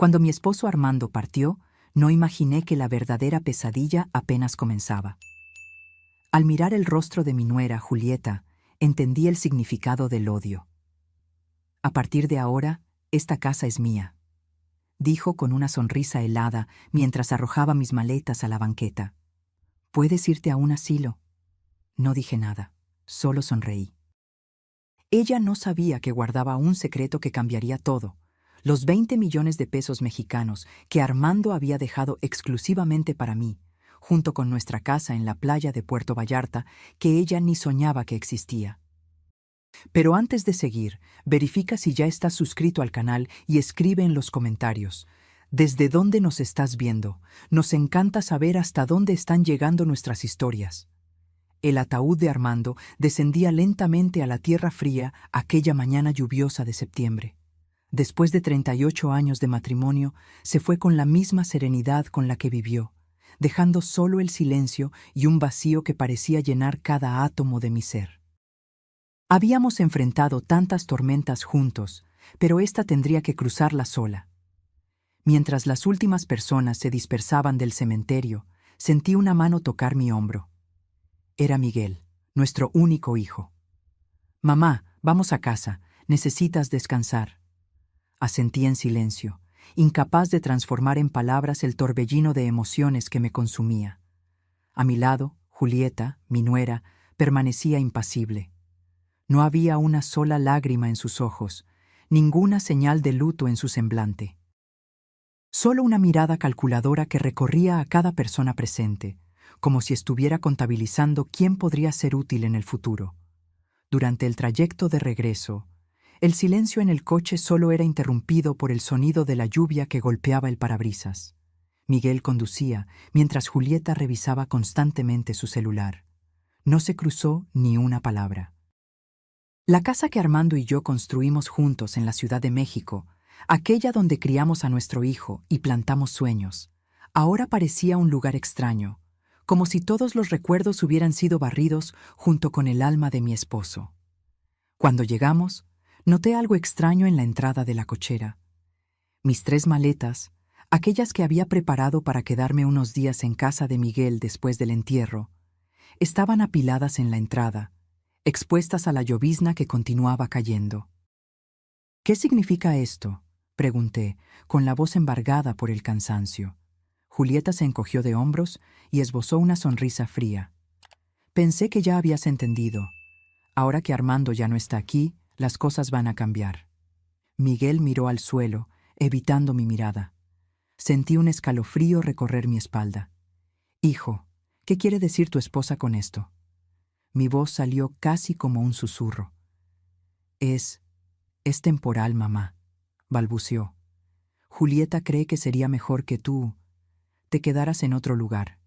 Cuando mi esposo Armando partió, no imaginé que la verdadera pesadilla apenas comenzaba. Al mirar el rostro de mi nuera, Julieta, entendí el significado del odio. A partir de ahora, esta casa es mía, dijo con una sonrisa helada mientras arrojaba mis maletas a la banqueta. Puedes irte a un asilo. No dije nada, solo sonreí. Ella no sabía que guardaba un secreto que cambiaría todo: los 20 millones de pesos mexicanos que Armando había dejado exclusivamente para mí, junto con nuestra casa en la playa de Puerto Vallarta, que ella ni soñaba que existía. Pero antes de seguir, verifica si ya estás suscrito al canal y escribe en los comentarios ¿desde dónde nos estás viendo? Nos encanta saber hasta dónde están llegando nuestras historias. El ataúd de Armando descendía lentamente a la tierra fría aquella mañana lluviosa de septiembre. Después de 38 años de matrimonio, se fue con la misma serenidad con la que vivió, dejando solo el silencio y un vacío que parecía llenar cada átomo de mi ser. Habíamos enfrentado tantas tormentas juntos, pero esta tendría que cruzarla sola. Mientras las últimas personas se dispersaban del cementerio, sentí una mano tocar mi hombro. Era Miguel, nuestro único hijo. «Mamá, vamos a casa, necesitas descansar». Asentí en silencio, incapaz de transformar en palabras el torbellino de emociones que me consumía. A mi lado, Julieta, mi nuera, permanecía impasible. No había una sola lágrima en sus ojos, ninguna señal de luto en su semblante. Solo una mirada calculadora que recorría a cada persona presente, como si estuviera contabilizando quién podría ser útil en el futuro. Durante el trayecto de regreso, el silencio en el coche solo era interrumpido por el sonido de la lluvia que golpeaba el parabrisas. Miguel conducía, mientras Julieta revisaba constantemente su celular. No se cruzó ni una palabra. La casa que Armando y yo construimos juntos en la Ciudad de México, aquella donde criamos a nuestro hijo y plantamos sueños, ahora parecía un lugar extraño, como si todos los recuerdos hubieran sido barridos junto con el alma de mi esposo. Cuando llegamos, noté algo extraño en la entrada de la cochera. Mis 3 maletas, aquellas que había preparado para quedarme unos días en casa de Miguel después del entierro, estaban apiladas en la entrada, expuestas a la llovizna que continuaba cayendo. «¿Qué significa esto?», pregunté, con la voz embargada por el cansancio. Julieta se encogió de hombros y esbozó una sonrisa fría. «Pensé que ya habías entendido. Ahora que Armando ya no está aquí, las cosas van a cambiar». Miguel miró al suelo, evitando mi mirada. Sentí un escalofrío recorrer mi espalda. «Hijo, ¿qué quiere decir tu esposa con esto?». Mi voz salió casi como un susurro. Es temporal, mamá», balbuceó. «Julieta cree que sería mejor que tú te quedaras en otro lugar».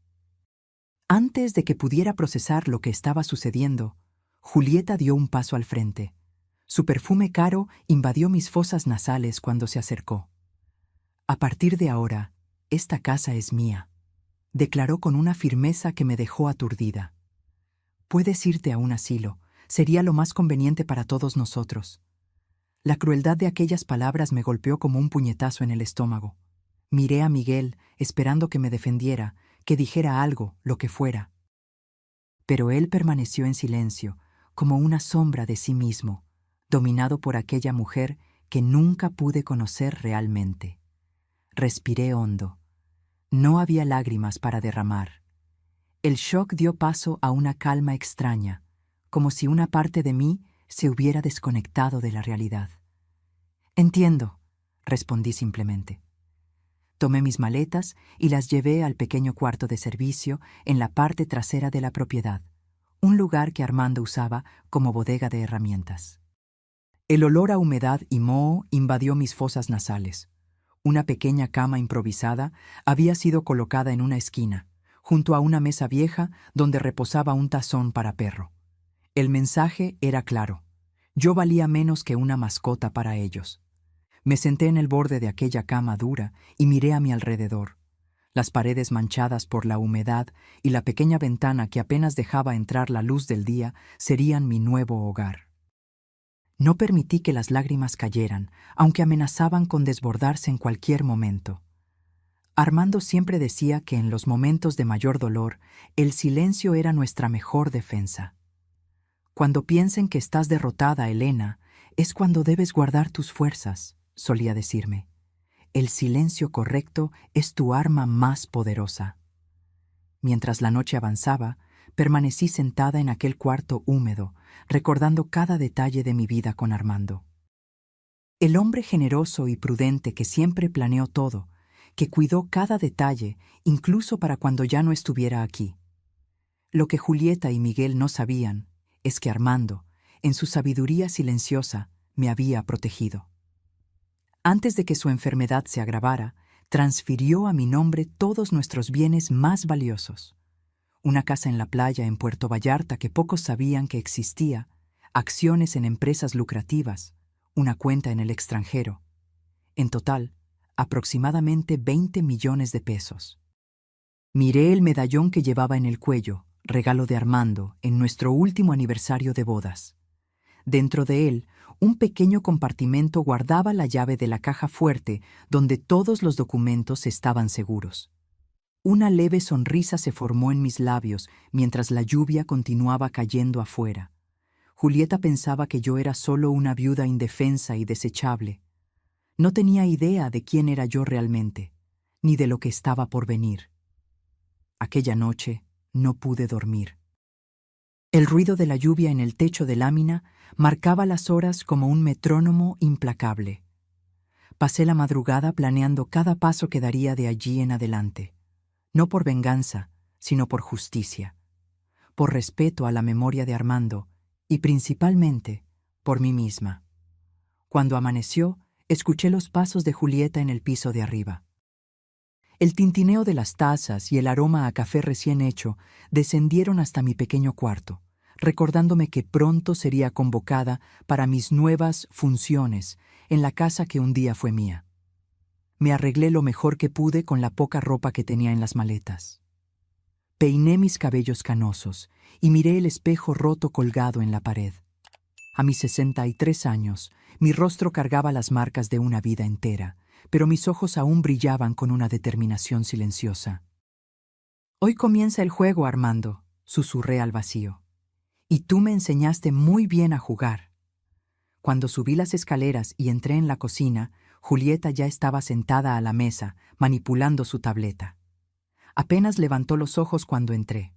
Antes de que pudiera procesar lo que estaba sucediendo, Julieta dio un paso al frente. Su perfume caro invadió mis fosas nasales cuando se acercó. «A partir de ahora, esta casa es mía», declaró con una firmeza que me dejó aturdida. «Puedes irte a un asilo, sería lo más conveniente para todos nosotros». La crueldad de aquellas palabras me golpeó como un puñetazo en el estómago. Miré a Miguel, esperando que me defendiera, que dijera algo, lo que fuera. Pero él permaneció en silencio, como una sombra de sí mismo, dominado por aquella mujer que nunca pude conocer realmente. Respiré hondo. No había lágrimas para derramar. El shock dio paso a una calma extraña, como si una parte de mí se hubiera desconectado de la realidad. «Entiendo», respondí simplemente. Tomé mis maletas y las llevé al pequeño cuarto de servicio en la parte trasera de la propiedad, un lugar que Armando usaba como bodega de herramientas. El olor a humedad y moho invadió mis fosas nasales. Una pequeña cama improvisada había sido colocada en una esquina, junto a una mesa vieja donde reposaba un tazón para perro. El mensaje era claro: yo valía menos que una mascota para ellos. Me senté en el borde de aquella cama dura y miré a mi alrededor. Las paredes manchadas por la humedad y la pequeña ventana que apenas dejaba entrar la luz del día serían mi nuevo hogar. No permití que las lágrimas cayeran, aunque amenazaban con desbordarse en cualquier momento. Armando siempre decía que en los momentos de mayor dolor, el silencio era nuestra mejor defensa. Cuando piensen que estás derrotada, Elena, es cuando debes guardar tus fuerzas, solía decirme. El silencio correcto es tu arma más poderosa. Mientras la noche avanzaba, permanecí sentada en aquel cuarto húmedo, recordando cada detalle de mi vida con Armando. El hombre generoso y prudente que siempre planeó todo, que cuidó cada detalle, incluso para cuando ya no estuviera aquí. Lo que Julieta y Miguel no sabían es que Armando, en su sabiduría silenciosa, me había protegido. Antes de que su enfermedad se agravara, transfirió a mi nombre todos nuestros bienes más valiosos. Una casa en la playa en Puerto Vallarta que pocos sabían que existía, acciones en empresas lucrativas, una cuenta en el extranjero. En total, aproximadamente 20 millones de pesos. Miré el medallón que llevaba en el cuello, regalo de Armando, en nuestro último aniversario de bodas. Dentro de él, un pequeño compartimento guardaba la llave de la caja fuerte donde todos los documentos estaban seguros. Una leve sonrisa se formó en mis labios mientras la lluvia continuaba cayendo afuera. Julieta pensaba que yo era solo una viuda indefensa y desechable. No tenía idea de quién era yo realmente, ni de lo que estaba por venir. Aquella noche no pude dormir. El ruido de la lluvia en el techo de lámina marcaba las horas como un metrónomo implacable. Pasé la madrugada planeando cada paso que daría de allí en adelante, no por venganza, sino por justicia, por respeto a la memoria de Armando y principalmente por mí misma. Cuando amaneció, escuché los pasos de Julieta en el piso de arriba. El tintineo de las tazas y el aroma a café recién hecho descendieron hasta mi pequeño cuarto, recordándome que pronto sería convocada para mis nuevas funciones en la casa que un día fue mía. Me arreglé lo mejor que pude con la poca ropa que tenía en las maletas. Peiné mis cabellos canosos y miré el espejo roto colgado en la pared. A mis 63 años, mi rostro cargaba las marcas de una vida entera, pero mis ojos aún brillaban con una determinación silenciosa. «Hoy comienza el juego, Armando», susurré al vacío. «Y tú me enseñaste muy bien a jugar». Cuando subí las escaleras y entré en la cocina, Julieta ya estaba sentada a la mesa, manipulando su tableta. Apenas levantó los ojos cuando entré.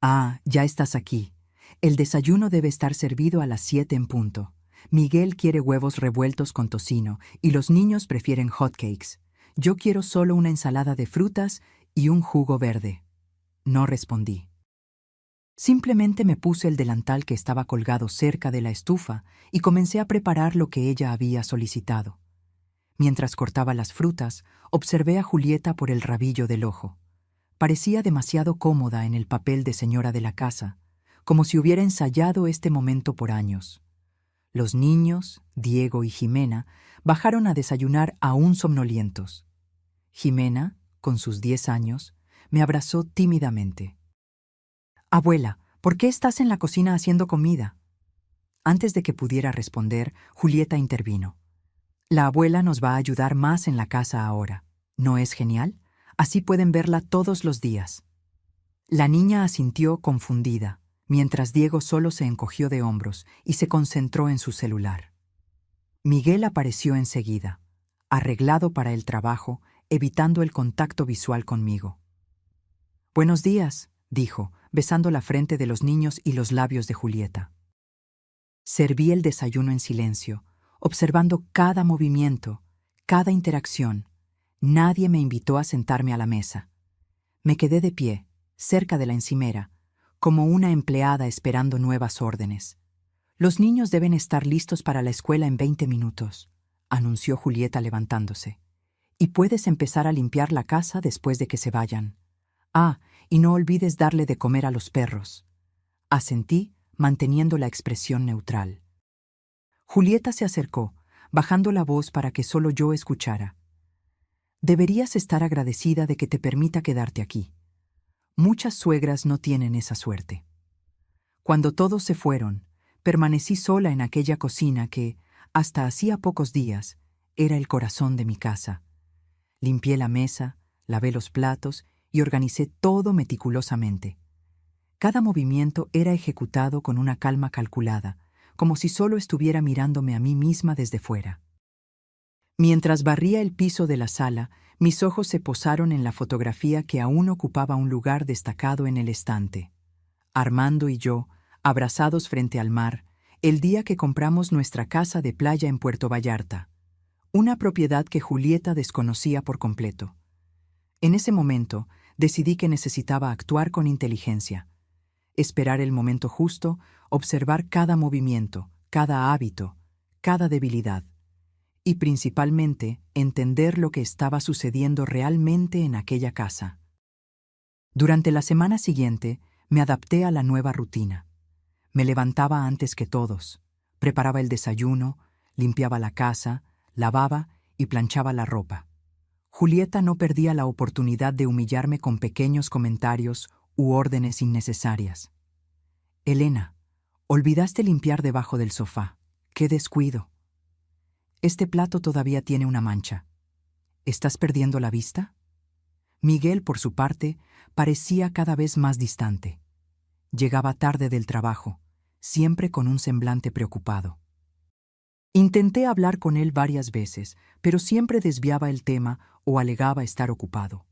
«Ah, ya estás aquí. El desayuno debe estar servido a las 7 en punto. Miguel quiere huevos revueltos con tocino y los niños prefieren hotcakes. Yo quiero solo una ensalada de frutas y un jugo verde». No respondí. Simplemente me puse el delantal que estaba colgado cerca de la estufa y comencé a preparar lo que ella había solicitado. Mientras cortaba las frutas, observé a Julieta por el rabillo del ojo. Parecía demasiado cómoda en el papel de señora de la casa, como si hubiera ensayado este momento por años. Los niños, Diego y Jimena, bajaron a desayunar aún somnolientos. Jimena, con sus 10 años, me abrazó tímidamente. «Abuela, ¿por qué estás en la cocina haciendo comida?». Antes de que pudiera responder, Julieta intervino. «La abuela nos va a ayudar más en la casa ahora. ¿No es genial? Así pueden verla todos los días». La niña asintió confundida, mientras Diego solo se encogió de hombros y se concentró en su celular. Miguel apareció enseguida, arreglado para el trabajo, evitando el contacto visual conmigo. «Buenos días», dijo, besando la frente de los niños y los labios de Julieta. Serví el desayuno en silencio, observando cada movimiento, cada interacción. Nadie me invitó a sentarme a la mesa. Me quedé de pie, cerca de la encimera, como una empleada esperando nuevas órdenes. «Los niños deben estar listos para la escuela en 20 minutos», anunció Julieta levantándose. «Y puedes empezar a limpiar la casa después de que se vayan. Ah, y no olvides darle de comer a los perros». Asentí, manteniendo la expresión neutral. Julieta se acercó, bajando la voz para que solo yo escuchara. «Deberías estar agradecida de que te permita quedarte aquí. Muchas suegras no tienen esa suerte». Cuando todos se fueron, Permanecí sola en aquella cocina que, hasta hacía pocos días, era el corazón de mi casa. Limpié la mesa, lavé los platos y organicé todo meticulosamente. Cada movimiento era ejecutado con una calma calculada, como si solo estuviera mirándome a mí misma desde fuera. Mientras barría el piso de la sala, mis ojos se posaron en la fotografía que aún ocupaba un lugar destacado en el estante. Armando y yo, abrazados frente al mar, el día que compramos nuestra casa de playa en Puerto Vallarta, una propiedad que Julieta desconocía por completo. En ese momento, decidí que necesitaba actuar con inteligencia, esperar el momento justo, observar cada movimiento, cada hábito, cada debilidad, y principalmente entender lo que estaba sucediendo realmente en aquella casa. Durante la semana siguiente, me adapté a la nueva rutina. Me levantaba antes que todos, preparaba el desayuno, limpiaba la casa, lavaba y planchaba la ropa. Julieta no perdía la oportunidad de humillarme con pequeños comentarios u órdenes innecesarias. «Elena, olvidaste limpiar debajo del sofá. ¡Qué descuido! Este plato todavía tiene una mancha. ¿Estás perdiendo la vista?» Miguel, por su parte, parecía cada vez más distante. Llegaba tarde del trabajo, siempre con un semblante preocupado. Intenté hablar con él varias veces, pero siempre desviaba el tema o alegaba estar ocupado.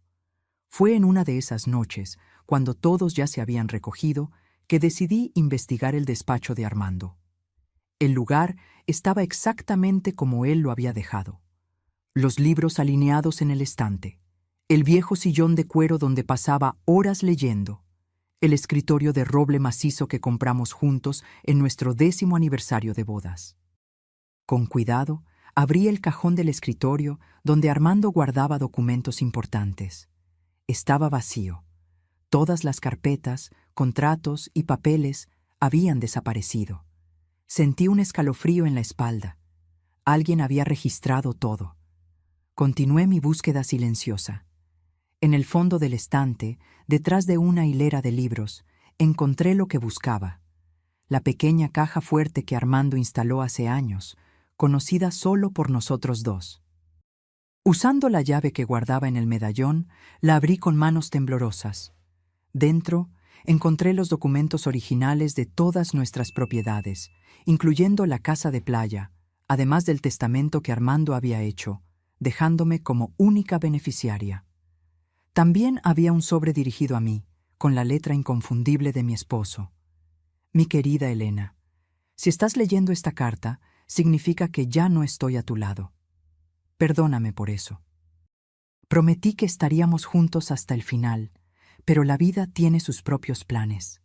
Fue en una de esas noches, cuando todos ya se habían recogido, que decidí investigar el despacho de Armando. El lugar estaba exactamente como él lo había dejado. Los libros alineados en el estante, el viejo sillón de cuero donde pasaba horas leyendo, el escritorio de roble macizo que compramos juntos en nuestro 10º aniversario de bodas. Con cuidado, abrí el cajón del escritorio donde Armando guardaba documentos importantes. Estaba vacío. Todas las carpetas, contratos y papeles habían desaparecido. Sentí un escalofrío en la espalda. Alguien había registrado todo. Continué mi búsqueda silenciosa. En el fondo del estante, detrás de una hilera de libros, encontré lo que buscaba. La pequeña caja fuerte que Armando instaló hace años, conocida solo por nosotros dos. Usando la llave que guardaba en el medallón, la abrí con manos temblorosas. Dentro, encontré los documentos originales de todas nuestras propiedades, incluyendo la casa de playa, además del testamento que Armando había hecho, dejándome como única beneficiaria. También había un sobre dirigido a mí, con la letra inconfundible de mi esposo. Mi querida Elena, si estás leyendo esta carta, significa que ya no estoy a tu lado. Perdóname por eso. Prometí que estaríamos juntos hasta el final, pero la vida tiene sus propios planes.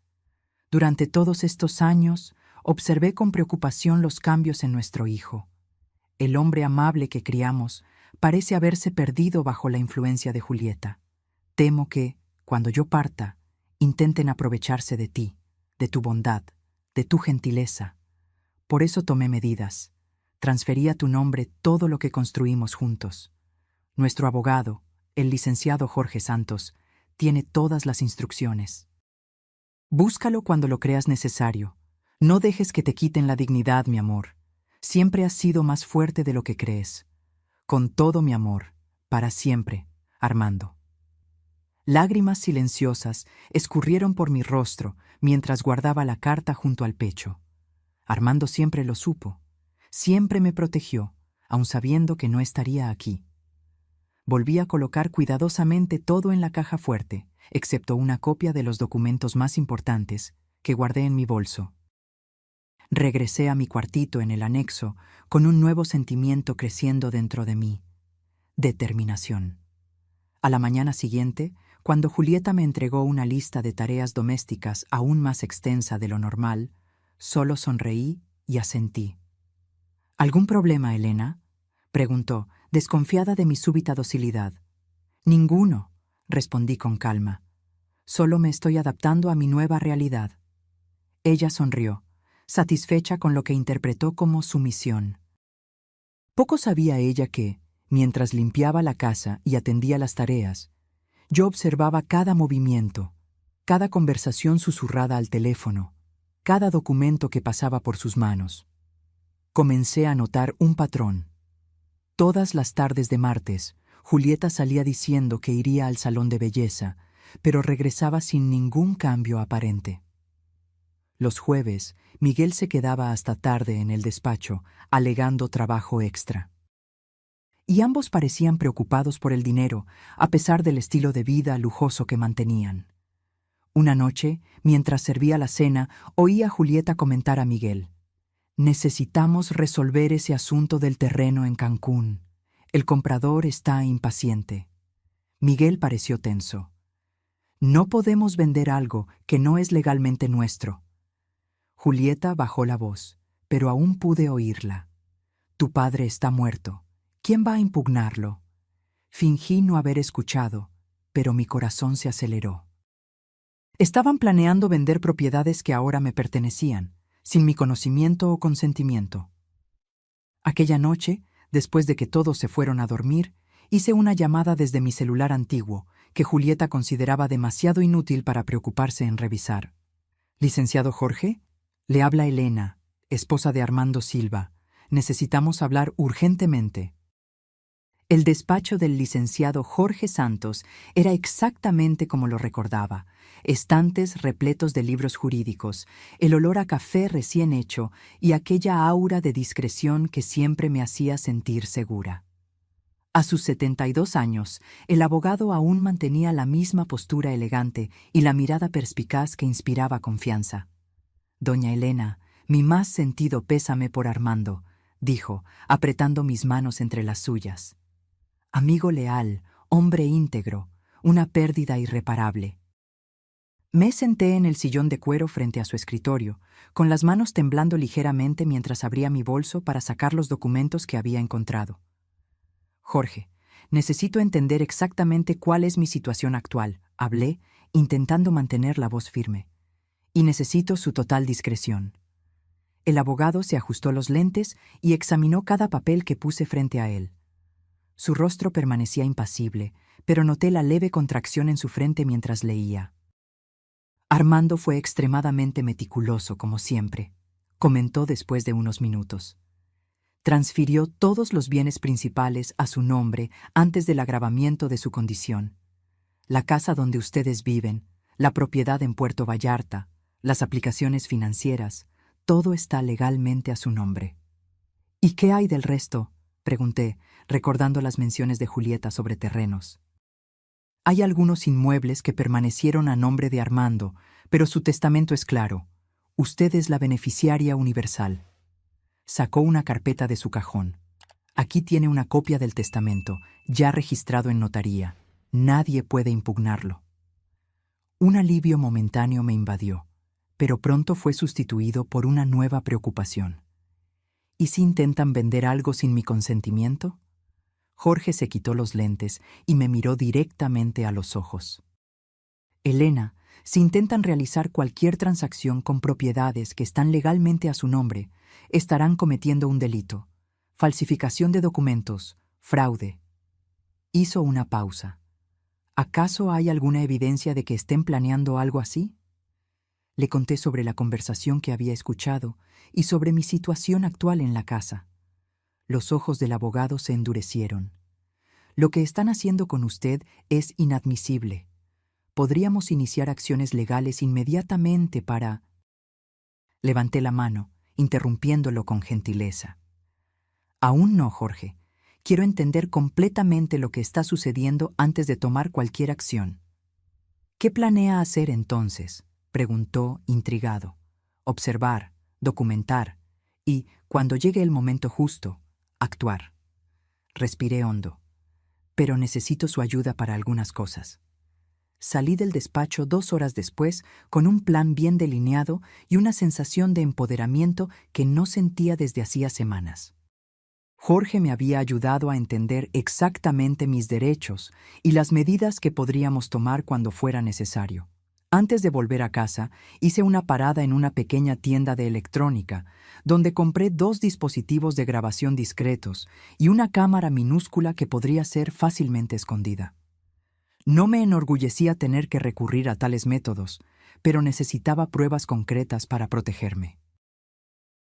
Durante todos estos años, observé con preocupación los cambios en nuestro hijo. El hombre amable que criamos parece haberse perdido bajo la influencia de Julieta. Temo que, cuando yo parta, intenten aprovecharse de ti, de tu bondad, de tu gentileza. Por eso tomé medidas. Transferí a tu nombre todo lo que construimos juntos. Nuestro abogado, el licenciado Jorge Santos, tiene todas las instrucciones. Búscalo cuando lo creas necesario. No dejes que te quiten la dignidad, mi amor. Siempre has sido más fuerte de lo que crees. Con todo mi amor, para siempre, Armando. Lágrimas silenciosas escurrieron por mi rostro mientras guardaba la carta junto al pecho. Armando siempre lo supo. Siempre me protegió, aun sabiendo que no estaría aquí. Volví a colocar cuidadosamente todo en la caja fuerte, excepto una copia de los documentos más importantes que guardé en mi bolso. Regresé a mi cuartito en el anexo con un nuevo sentimiento creciendo dentro de mí: determinación. A la mañana siguiente, cuando Julieta me entregó una lista de tareas domésticas aún más extensa de lo normal, solo sonreí y asentí. ¿Algún problema, Elena?, preguntó, desconfiada de mi súbita docilidad. Ninguno, respondí con calma. Solo me estoy adaptando a mi nueva realidad. Ella sonrió, satisfecha con lo que interpretó como sumisión. Poco sabía ella que, mientras limpiaba la casa y atendía las tareas, yo observaba cada movimiento, cada conversación susurrada al teléfono, cada documento que pasaba por sus manos. Comencé a notar un patrón. Todas las tardes de martes, Julieta salía diciendo que iría al salón de belleza, pero regresaba sin ningún cambio aparente. Los jueves, Miguel se quedaba hasta tarde en el despacho, alegando trabajo extra. Y ambos parecían preocupados por el dinero, a pesar del estilo de vida lujoso que mantenían. Una noche, mientras servía la cena, oí a Julieta comentar a Miguel: «Necesitamos resolver ese asunto del terreno en Cancún. El comprador está impaciente». Miguel pareció tenso. «No podemos vender algo que no es legalmente nuestro». Julieta bajó la voz, pero aún pude oírla. «Tu padre está muerto. ¿Quién va a impugnarlo?» Fingí no haber escuchado, pero mi corazón se aceleró. Estaban planeando vender propiedades que ahora me pertenecían, sin mi conocimiento o consentimiento. Aquella noche, después de que todos se fueron a dormir, hice una llamada desde mi celular antiguo, que Julieta consideraba demasiado inútil para preocuparse en revisar. «Licenciado Jorge, le habla Elena, esposa de Armando Silva. Necesitamos hablar urgentemente». El despacho del licenciado Jorge Santos era exactamente como lo recordaba: estantes repletos de libros jurídicos, el olor a café recién hecho y aquella aura de discreción que siempre me hacía sentir segura. A sus 72 años, el abogado aún mantenía la misma postura elegante y la mirada perspicaz que inspiraba confianza. «Doña Elena, mi más sentido pésame por Armando», dijo, apretando mis manos entre las suyas. «Amigo leal, hombre íntegro, una pérdida irreparable». Me senté en el sillón de cuero frente a su escritorio, con las manos temblando ligeramente mientras abría mi bolso para sacar los documentos que había encontrado. «Jorge, necesito entender exactamente cuál es mi situación actual», hablé, intentando mantener la voz firme. «Y necesito su total discreción». El abogado se ajustó los lentes y examinó cada papel que puse frente a él. Su rostro permanecía impasible, pero noté la leve contracción en su frente mientras leía. «Armando fue extremadamente meticuloso, como siempre», comentó después de unos minutos. «Transfirió todos los bienes principales a su nombre antes del agravamiento de su condición. La casa donde ustedes viven, la propiedad en Puerto Vallarta, las aplicaciones financieras, todo está legalmente a su nombre». «¿Y qué hay del resto?», pregunté, recordando las menciones de Julieta sobre terrenos. «Hay algunos inmuebles que permanecieron a nombre de Armando, pero su testamento es claro. Usted es la beneficiaria universal». Sacó una carpeta de su cajón. «Aquí tiene una copia del testamento, ya registrado en notaría. Nadie puede impugnarlo». Un alivio momentáneo me invadió, pero pronto fue sustituido por una nueva preocupación. ¿Y si intentan vender algo sin mi consentimiento? Jorge se quitó los lentes y me miró directamente a los ojos. «Elena, si intentan realizar cualquier transacción con propiedades que están legalmente a su nombre, estarán cometiendo un delito: falsificación de documentos, fraude». Hizo una pausa. «¿Acaso hay alguna evidencia de que estén planeando algo así?». Le conté sobre la conversación que había escuchado y sobre mi situación actual en la casa. Los ojos del abogado se endurecieron. «Lo que están haciendo con usted es inadmisible. Podríamos iniciar acciones legales inmediatamente para…». Levanté la mano, interrumpiéndolo con gentileza. «Aún no, Jorge. Quiero entender completamente lo que está sucediendo antes de tomar cualquier acción». «¿Qué planea hacer entonces?», preguntó, intrigado. «Observar, documentar y, cuando llegue el momento justo, actuar». Respiré hondo. «Pero necesito su ayuda para algunas cosas». Salí del despacho 2 horas después con un plan bien delineado y una sensación de empoderamiento que no sentía desde hacía semanas. Jorge me había ayudado a entender exactamente mis derechos y las medidas que podríamos tomar cuando fuera necesario. Antes de volver a casa, hice una parada en una pequeña tienda de electrónica, donde compré 2 dispositivos de grabación discretos y una cámara minúscula que podría ser fácilmente escondida. No me enorgullecía tener que recurrir a tales métodos, pero necesitaba pruebas concretas para protegerme.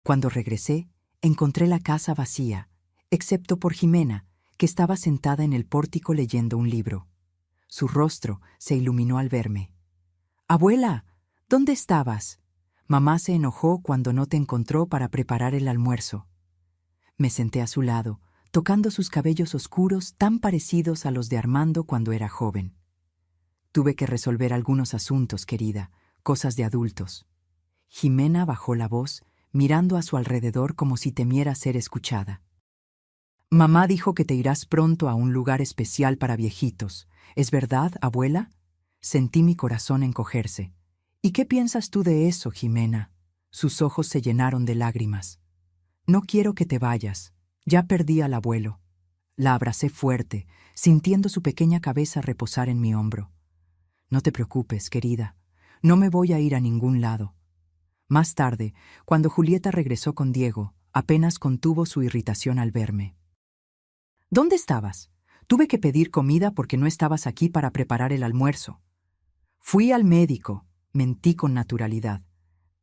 Cuando regresé, encontré la casa vacía, excepto por Jimena, que estaba sentada en el pórtico leyendo un libro. Su rostro se iluminó al verme. «Abuela, ¿dónde estabas? Mamá se enojó cuando no te encontró para preparar el almuerzo». Me senté a su lado, tocando sus cabellos oscuros tan parecidos a los de Armando cuando era joven. «Tuve que resolver algunos asuntos, querida, cosas de adultos». Jimena bajó la voz, mirando a su alrededor como si temiera ser escuchada. «Mamá dijo que te irás pronto a un lugar especial para viejitos. ¿Es verdad, abuela?» Sentí mi corazón encogerse. «¿Y qué piensas tú de eso, Jimena?» Sus ojos se llenaron de lágrimas. «No quiero que te vayas. Ya perdí al abuelo». La abracé fuerte, sintiendo su pequeña cabeza reposar en mi hombro. «No te preocupes, querida. No me voy a ir a ningún lado». Más tarde, cuando Julieta regresó con Diego, apenas contuvo su irritación al verme. «¿Dónde estabas? Tuve que pedir comida porque no estabas aquí para preparar el almuerzo». «Fui al médico», mentí con naturalidad.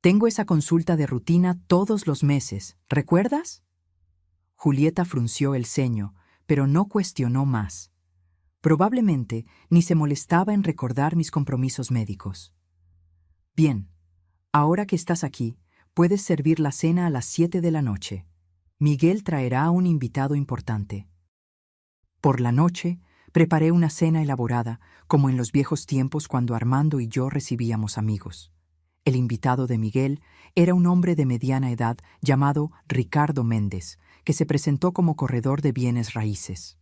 «Tengo esa consulta de rutina todos los meses, ¿recuerdas?» Julieta frunció el ceño, pero no cuestionó más. Probablemente ni se molestaba en recordar mis compromisos médicos. «Bien, ahora que estás aquí, puedes servir la cena a las 7 de la noche. Miguel traerá a un invitado importante». Por la noche, preparé una cena elaborada, como en los viejos tiempos cuando Armando y yo recibíamos amigos. El invitado de Miguel era un hombre de mediana edad llamado Ricardo Méndez, que se presentó como corredor de bienes raíces.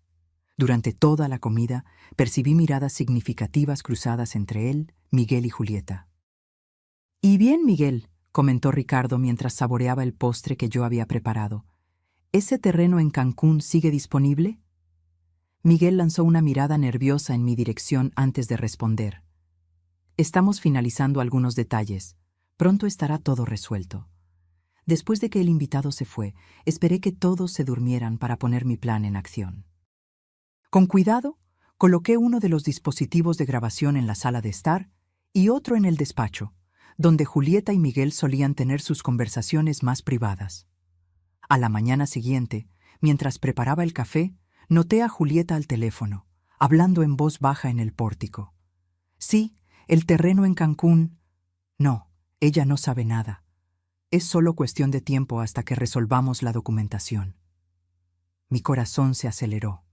Durante toda la comida, percibí miradas significativas cruzadas entre él, Miguel y Julieta. «Y bien, Miguel», comentó Ricardo mientras saboreaba el postre que yo había preparado. «¿Ese terreno en Cancún sigue disponible?» Miguel lanzó una mirada nerviosa en mi dirección antes de responder. «Estamos finalizando algunos detalles. Pronto estará todo resuelto». Después de que el invitado se fue, esperé que todos se durmieran para poner mi plan en acción. Con cuidado, coloqué uno de los dispositivos de grabación en la sala de estar y otro en el despacho, donde Julieta y Miguel solían tener sus conversaciones más privadas. A la mañana siguiente, mientras preparaba el café, noté a Julieta al teléfono, hablando en voz baja en el pórtico. «Sí, el terreno en Cancún». No, ella no sabe nada. Es solo cuestión de tiempo hasta que resolvamos la documentación. Mi corazón se aceleró.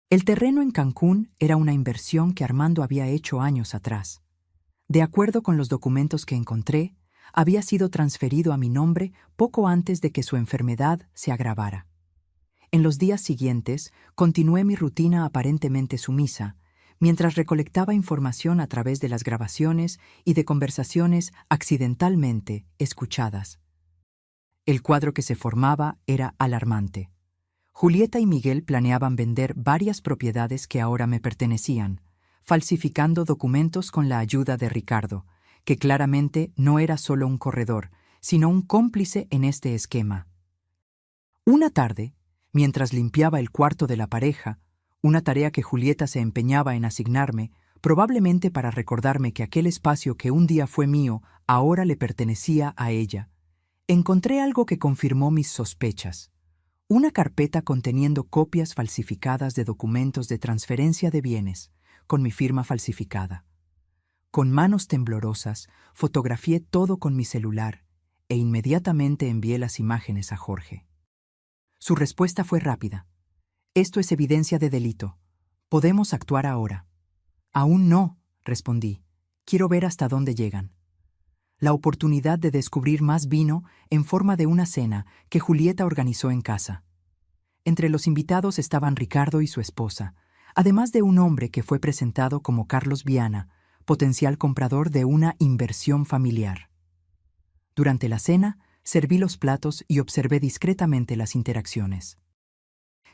El terreno en Cancún era una inversión que Armando había hecho años atrás. De acuerdo con los documentos que encontré, había sido transferido a mi nombre poco antes de que su enfermedad se agravara. En los días siguientes, continué mi rutina aparentemente sumisa, mientras recolectaba información a través de las grabaciones y de conversaciones accidentalmente escuchadas. El cuadro que se formaba era alarmante. Julieta y Miguel planeaban vender varias propiedades que ahora me pertenecían, falsificando documentos con la ayuda de Ricardo, que claramente no era solo un corredor, sino un cómplice en este esquema. Una tarde, mientras limpiaba el cuarto de la pareja, una tarea que Julieta se empeñaba en asignarme, probablemente para recordarme que aquel espacio que un día fue mío ahora le pertenecía a ella, encontré algo que confirmó mis sospechas. Una carpeta conteniendo copias falsificadas de documentos de transferencia de bienes, con mi firma falsificada. Con manos temblorosas, fotografié todo con mi celular e inmediatamente envié las imágenes a Jorge. Su respuesta fue rápida. «Esto es evidencia de delito. Podemos actuar ahora». «Aún no», respondí. «Quiero ver hasta dónde llegan». La oportunidad de descubrir más vino en forma de una cena que Julieta organizó en casa. Entre los invitados estaban Ricardo y su esposa, además de un hombre que fue presentado como Carlos Viana, potencial comprador de una inversión familiar. Durante la cena, serví los platos y observé discretamente las interacciones.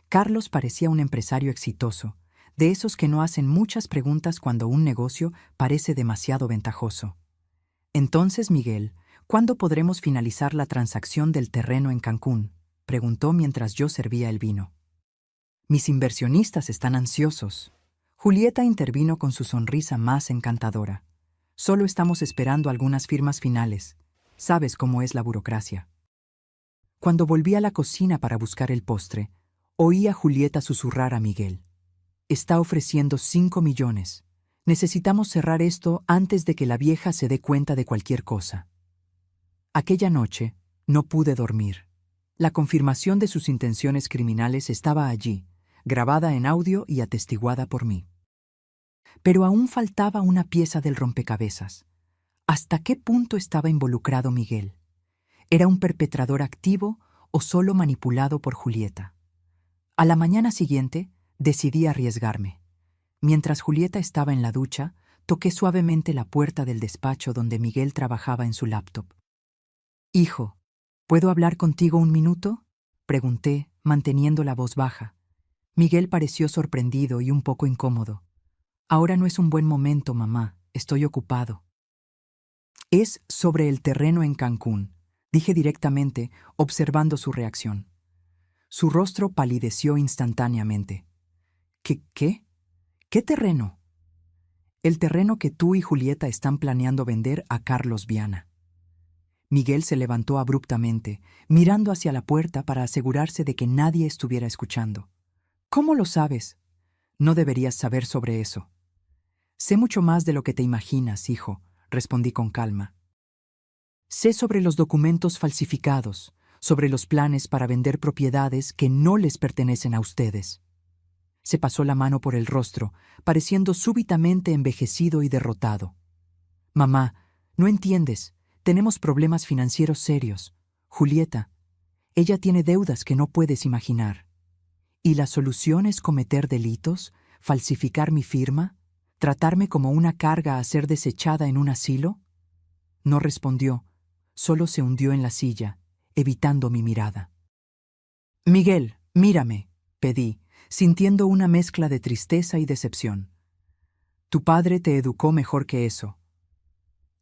Carlos parecía un empresario exitoso, de esos que no hacen muchas preguntas cuando un negocio parece demasiado ventajoso. «Entonces, Miguel, ¿cuándo podremos finalizar la transacción del terreno en Cancún?», preguntó mientras yo servía el vino. «Mis inversionistas están ansiosos». Julieta intervino con su sonrisa más encantadora. Solo estamos esperando algunas firmas finales. Sabes cómo es la burocracia. Cuando volví a la cocina para buscar el postre, oí a Julieta susurrar a Miguel. Está ofreciendo 5 millones. Necesitamos cerrar esto antes de que la vieja se dé cuenta de cualquier cosa. Aquella noche no pude dormir. La confirmación de sus intenciones criminales estaba allí, grabada en audio y atestiguada por mí. Pero aún faltaba una pieza del rompecabezas. ¿Hasta qué punto estaba involucrado Miguel? ¿Era un perpetrador activo o solo manipulado por Julieta? A la mañana siguiente, decidí arriesgarme. Mientras Julieta estaba en la ducha, toqué suavemente la puerta del despacho donde Miguel trabajaba en su laptop. «Hijo, ¿puedo hablar contigo un minuto?», pregunté, manteniendo la voz baja. Miguel pareció sorprendido y un poco incómodo. «Ahora no es un buen momento, mamá. Estoy ocupado». «Es sobre el terreno en Cancún», dije directamente, observando su reacción. Su rostro palideció instantáneamente. ¿Qué? ¿Qué terreno? El terreno que tú y Julieta están planeando vender a Carlos Viana. Miguel se levantó abruptamente, mirando hacia la puerta para asegurarse de que nadie estuviera escuchando. «¿Cómo lo sabes? No deberías saber sobre eso». «Sé mucho más de lo que te imaginas, hijo», respondí con calma. «Sé sobre los documentos falsificados, sobre los planes para vender propiedades que no les pertenecen a ustedes». Se pasó la mano por el rostro, pareciendo súbitamente envejecido y derrotado. «Mamá, no entiendes. Tenemos problemas financieros serios. Julieta, ella tiene deudas que no puedes imaginar. ¿Y la solución es cometer delitos, falsificar mi firma, tratarme como una carga a ser desechada en un asilo?» No respondió, solo se hundió en la silla, evitando mi mirada. «Miguel, mírame», pedí, sintiendo una mezcla de tristeza y decepción. «Tu padre te educó mejor que eso».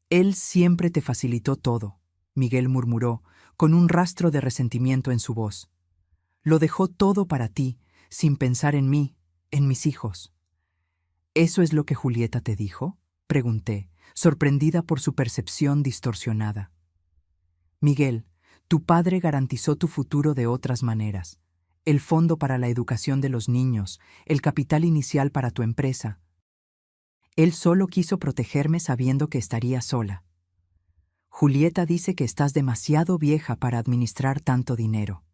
«Él siempre te facilitó todo», Miguel murmuró, con un rastro de resentimiento en su voz. «Lo dejó todo para ti, sin pensar en mí, en mis hijos». «¿Eso es lo que Julieta te dijo?», pregunté, sorprendida por su percepción distorsionada. «Miguel, tu padre garantizó tu futuro de otras maneras. El fondo para la educación de los niños, el capital inicial para tu empresa. Él solo quiso protegerme sabiendo que estaría sola. Julieta dice que estás demasiado vieja para administrar tanto dinero,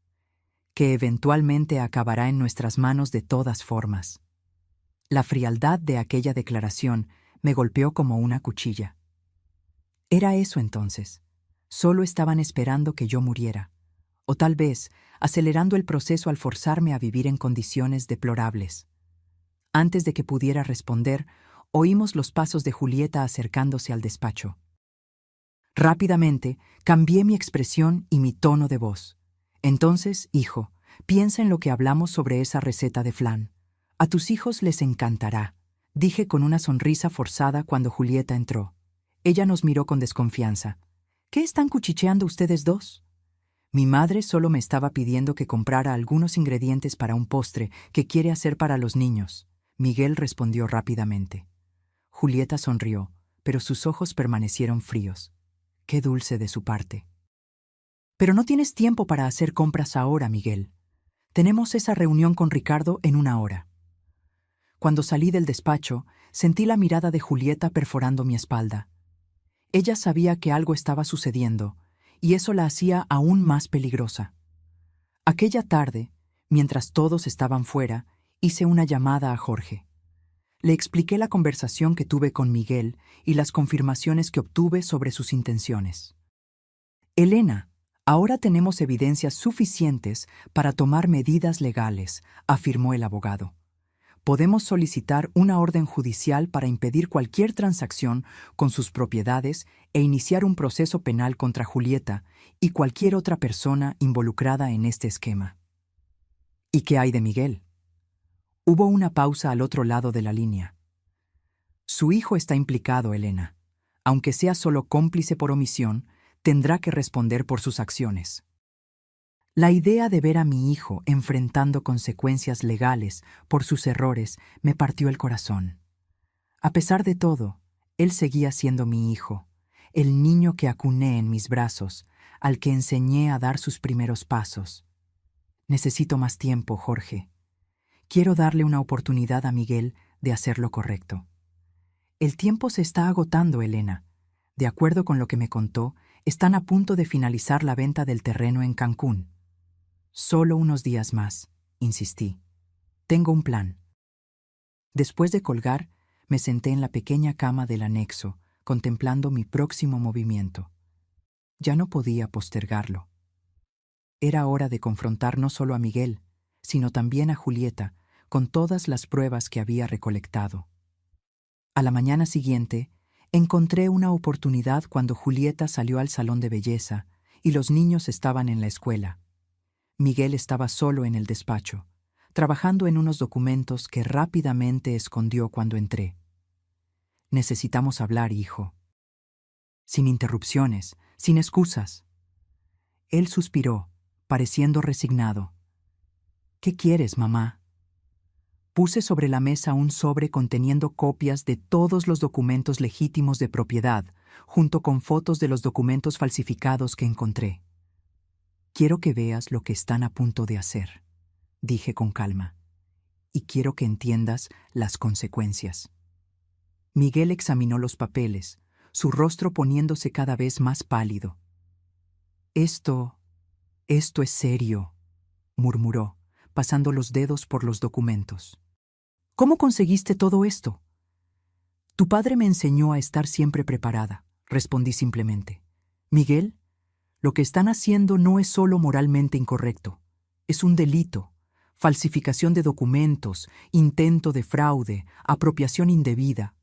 que eventualmente acabará en nuestras manos de todas formas». La frialdad de aquella declaración me golpeó como una cuchilla. Era eso entonces. Solo estaban esperando que yo muriera, o tal vez acelerando el proceso al forzarme a vivir en condiciones deplorables. Antes de que pudiera responder, oímos los pasos de Julieta acercándose al despacho. Rápidamente, cambié mi expresión y mi tono de voz. «Entonces, hijo, piensa en lo que hablamos sobre esa receta de flan. A tus hijos les encantará», dije con una sonrisa forzada cuando Julieta entró. Ella nos miró con desconfianza. «¿Qué están cuchicheando ustedes dos?». «Mi madre solo me estaba pidiendo que comprara algunos ingredientes para un postre que quiere hacer para los niños», Miguel respondió rápidamente. Julieta sonrió, pero sus ojos permanecieron fríos. Qué dulce de su parte. «Pero no tienes tiempo para hacer compras ahora, Miguel. Tenemos esa reunión con Ricardo en 1 hora». Cuando salí del despacho, sentí la mirada de Julieta perforando mi espalda. Ella sabía que algo estaba sucediendo, y eso la hacía aún más peligrosa. Aquella tarde, mientras todos estaban fuera, hice una llamada a Jorge. Le expliqué la conversación que tuve con Miguel y las confirmaciones que obtuve sobre sus intenciones. «Elena, ahora tenemos evidencias suficientes para tomar medidas legales», afirmó el abogado. «Podemos solicitar una orden judicial para impedir cualquier transacción con sus propiedades e iniciar un proceso penal contra Julieta y cualquier otra persona involucrada en este esquema». «¿Y qué hay de Miguel?». Hubo una pausa al otro lado de la línea. «Su hijo está implicado, Elena. Aunque sea solo cómplice por omisión, tendrá que responder por sus acciones». La idea de ver a mi hijo enfrentando consecuencias legales por sus errores me partió el corazón. A pesar de todo, Él seguía siendo mi hijo, el niño que acuné en mis brazos, al que enseñé a dar sus primeros pasos. Necesito más tiempo, Jorge. Quiero darle una oportunidad a Miguel de hacer lo correcto. El tiempo se está agotando, Elena. De acuerdo con lo que me contó, están a punto de finalizar la venta del terreno en Cancún. Solo unos días más, insistí. Tengo un plan. Después de colgar, me senté en la pequeña cama del anexo, contemplando mi próximo movimiento. Ya no podía postergarlo. Era hora de confrontar no solo a Miguel, sino también a Julieta, con todas las pruebas que había recolectado. A la mañana siguiente, encontré una oportunidad cuando Julieta salió al salón de belleza y los niños estaban en la escuela. Miguel estaba solo en el despacho, trabajando en unos documentos que rápidamente escondió cuando entré. Necesitamos hablar, hijo. Sin interrupciones, sin excusas. Él suspiró, pareciendo resignado. ¿Qué quieres, mamá? Puse sobre la mesa un sobre conteniendo copias de todos los documentos legítimos de propiedad, junto con fotos de los documentos falsificados que encontré. Quiero que veas lo que están a punto de hacer, dije con calma, y quiero que entiendas las consecuencias. Miguel examinó los papeles, su rostro poniéndose cada vez más pálido. Esto es serio, murmuró, pasando los dedos por los documentos. ¿Cómo conseguiste todo esto? Tu padre me enseñó a estar siempre preparada, respondí simplemente. Miguel, lo que están haciendo no es solo moralmente incorrecto, es un delito, falsificación de documentos, intento de fraude, apropiación indebida.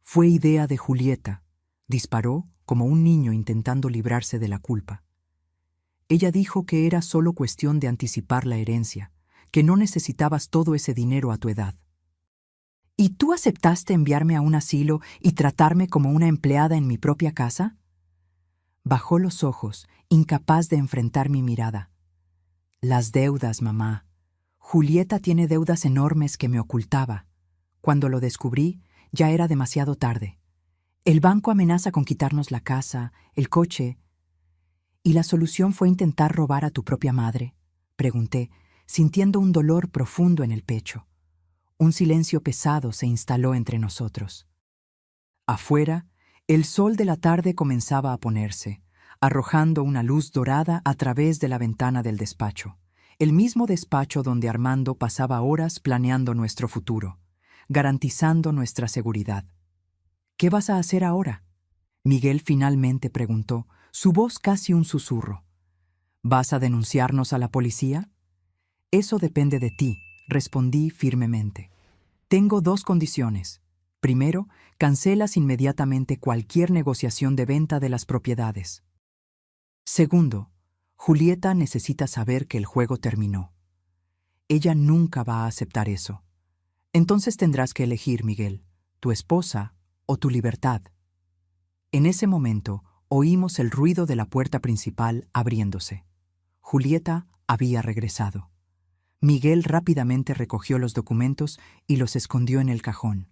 Fue idea de Julieta. Disparó como un niño intentando librarse de la culpa. Ella dijo que era solo cuestión de anticipar la herencia, que no necesitabas todo ese dinero a tu edad. ¿Y tú aceptaste enviarme a un asilo y tratarme como una empleada en mi propia casa? Bajó los ojos, incapaz de enfrentar mi mirada. Las deudas, mamá. Julieta tiene deudas enormes que me ocultaba. Cuando lo descubrí, ya era demasiado tarde. El banco amenaza con quitarnos la casa, el coche. ¿Y la solución fue intentar robar a tu propia madre? Pregunté, sintiendo un dolor profundo en el pecho. Un silencio pesado se instaló entre nosotros. Afuera, el sol de la tarde comenzaba a ponerse, arrojando una luz dorada a través de la ventana del despacho, el mismo despacho donde Armando pasaba horas planeando nuestro futuro, garantizando nuestra seguridad. ¿Qué vas a hacer ahora? Miguel finalmente preguntó, su voz casi un susurro. ¿Vas a denunciarnos a la policía? Eso depende de ti, respondí firmemente. Tengo dos condiciones. Primero, cancelas inmediatamente cualquier negociación de venta de las propiedades. Segundo, Julieta necesita saber que el juego terminó. Ella nunca va a aceptar eso. Entonces tendrás que elegir, Miguel, tu esposa o tu libertad. En ese momento, oímos el ruido de la puerta principal abriéndose. Julieta había regresado. Miguel rápidamente recogió los documentos y los escondió en el cajón.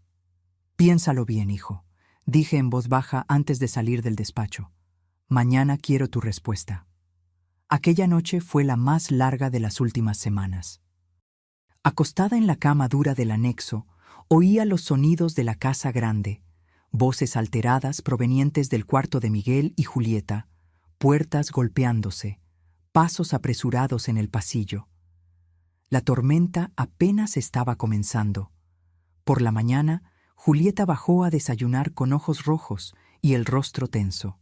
Piénsalo bien, hijo, dije en voz baja antes de salir del despacho. Mañana quiero tu respuesta. Aquella noche fue la más larga de las últimas semanas. Acostada en la cama dura del anexo, oía los sonidos de la casa grande, voces alteradas provenientes del cuarto de Miguel y Julieta, puertas golpeándose, pasos apresurados en el pasillo. La tormenta apenas estaba comenzando. Por la mañana, Julieta bajó a desayunar con ojos rojos y el rostro tenso.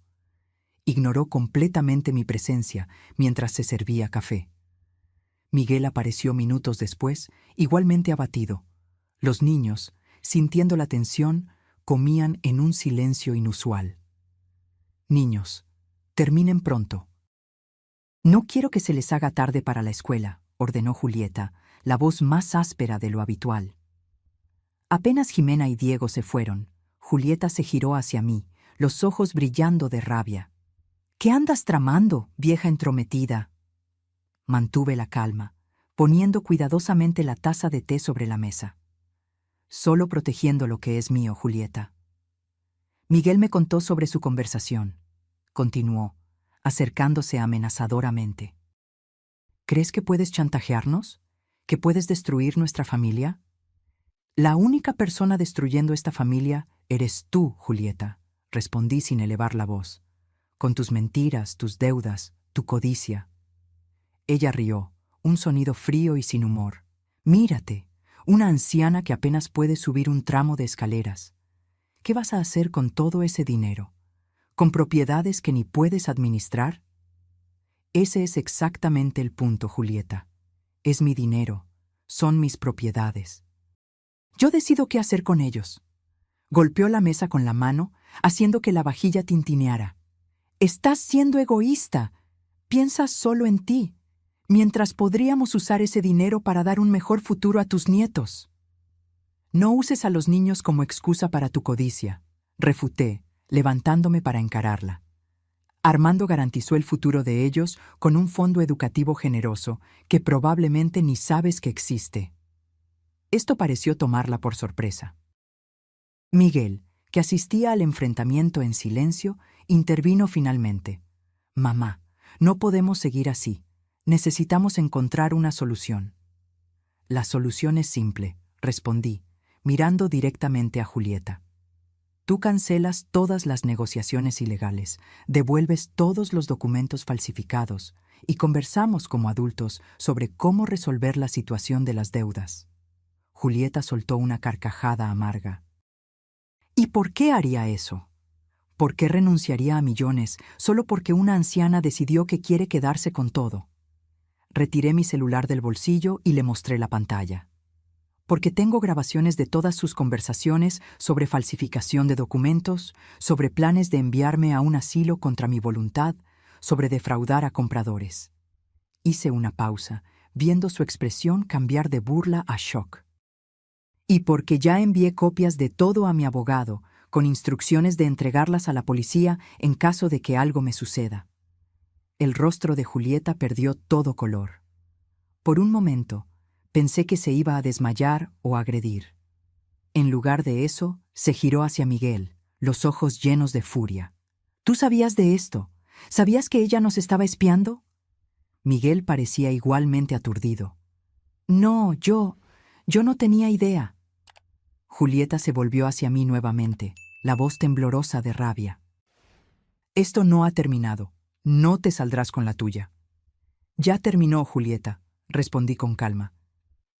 Ignoró completamente mi presencia mientras se servía café. Miguel apareció minutos después, igualmente abatido. Los niños, sintiendo la tensión, comían en un silencio inusual. Niños, terminen pronto. No quiero que se les haga tarde para la escuela, ordenó Julieta, la voz más áspera de lo habitual. Apenas Jimena y Diego se fueron, Julieta se giró hacia mí, los ojos brillando de rabia. ¿Qué andas tramando, vieja entrometida? Mantuve la calma, poniendo cuidadosamente la taza de té sobre la mesa. Solo protegiendo lo que es mío, Julieta. Miguel me contó sobre su conversación. Continuó, acercándose amenazadoramente. ¿Crees que puedes chantajearnos? ¿Que puedes destruir nuestra familia? La única persona destruyendo esta familia eres tú, Julieta, respondí sin elevar la voz, con tus mentiras, tus deudas, tu codicia. Ella rió, un sonido frío y sin humor. Mírate, una anciana que apenas puede subir un tramo de escaleras. ¿Qué vas a hacer con todo ese dinero? ¿Con propiedades que ni puedes administrar? Ese es exactamente el punto, Julieta. Es mi dinero, son mis propiedades. Yo decido qué hacer con ellos. Golpeó la mesa con la mano, haciendo que la vajilla tintineara. Estás siendo egoísta. Piensas solo en ti, mientras podríamos usar ese dinero para dar un mejor futuro a tus nietos. No uses a los niños como excusa para tu codicia, refuté, levantándome para encararla. Armando garantizó el futuro de ellos con un fondo educativo generoso que probablemente ni sabes que existe. Esto pareció tomarla por sorpresa. Miguel, que asistía al enfrentamiento en silencio, intervino finalmente. Mamá, no podemos seguir así. Necesitamos encontrar una solución. La solución es simple, respondí, mirando directamente a Julieta. Tú cancelas todas las negociaciones ilegales, devuelves todos los documentos falsificados y conversamos como adultos sobre cómo resolver la situación de las deudas. Julieta soltó una carcajada amarga. ¿Y por qué haría eso? ¿Por qué renunciaría a millones solo porque una anciana decidió que quiere quedarse con todo? Retiré mi celular del bolsillo y le mostré la pantalla. Porque tengo grabaciones de todas sus conversaciones sobre falsificación de documentos, sobre planes de enviarme a un asilo contra mi voluntad, sobre defraudar a compradores. Hice una pausa, viendo su expresión cambiar de burla a shock. Y porque ya envié copias de todo a mi abogado, con instrucciones de entregarlas a la policía en caso de que algo me suceda. El rostro de Julieta perdió todo color. Por un momento, pensé que se iba a desmayar o agredir. En lugar de eso, se giró hacia Miguel, los ojos llenos de furia. ¿Tú sabías de esto? ¿Sabías que ella nos estaba espiando? Miguel parecía igualmente aturdido. No, yo no tenía idea. Julieta se volvió hacia mí nuevamente, la voz temblorosa de rabia. Esto no ha terminado. No te saldrás con la tuya. Ya terminó, Julieta, respondí con calma.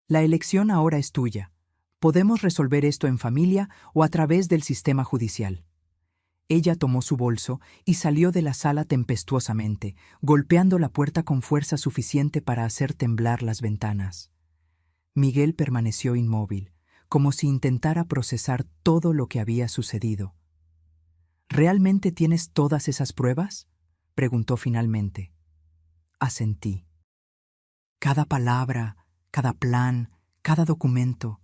La elección ahora es tuya. Podemos resolver esto en familia o a través del sistema judicial. Ella tomó su bolso y salió de la sala tempestuosamente, golpeando la puerta con fuerza suficiente para hacer temblar las ventanas. Miguel permaneció inmóvil, como si intentara procesar todo lo que había sucedido. ¿Realmente tienes todas esas pruebas?, preguntó finalmente. Asentí. Cada palabra, cada plan, cada documento,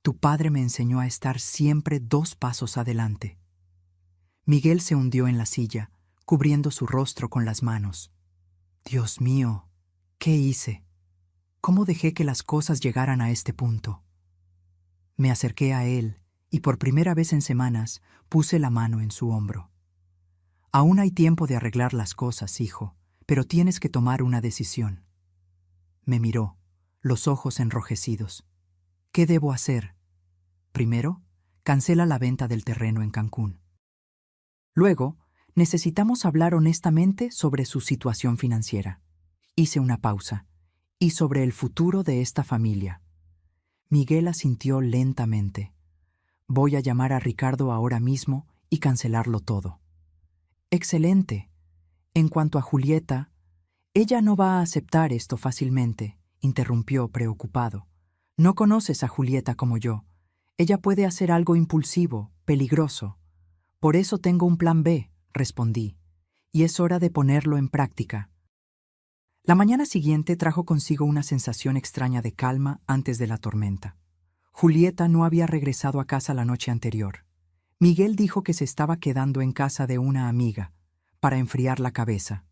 tu padre me enseñó a estar siempre 2 pasos adelante. Miguel se hundió en la silla, cubriendo su rostro con las manos. Dios mío, ¿qué hice? ¿Cómo dejé que las cosas llegaran a este punto? Me acerqué a él y por primera vez en semanas puse la mano en su hombro. Aún hay tiempo de arreglar las cosas, hijo, pero tienes que tomar una decisión. Me miró, los ojos enrojecidos. ¿Qué debo hacer? Primero, cancela la venta del terreno en Cancún. Luego, necesitamos hablar honestamente sobre su situación financiera. Hice una pausa. Y sobre el futuro de esta familia. Miguel asintió lentamente. Voy a llamar a Ricardo ahora mismo y cancelarlo todo. Excelente. En cuanto a Julieta, ella no va a aceptar esto fácilmente, interrumpió preocupado. No conoces a Julieta como yo. Ella puede hacer algo impulsivo, peligroso. Por eso tengo un plan B, respondí, y es hora de ponerlo en práctica. La mañana siguiente trajo consigo una sensación extraña de calma antes de la tormenta. Julieta no había regresado a casa la noche anterior. Miguel dijo que se estaba quedando en casa de una amiga, para enfriar la cabeza,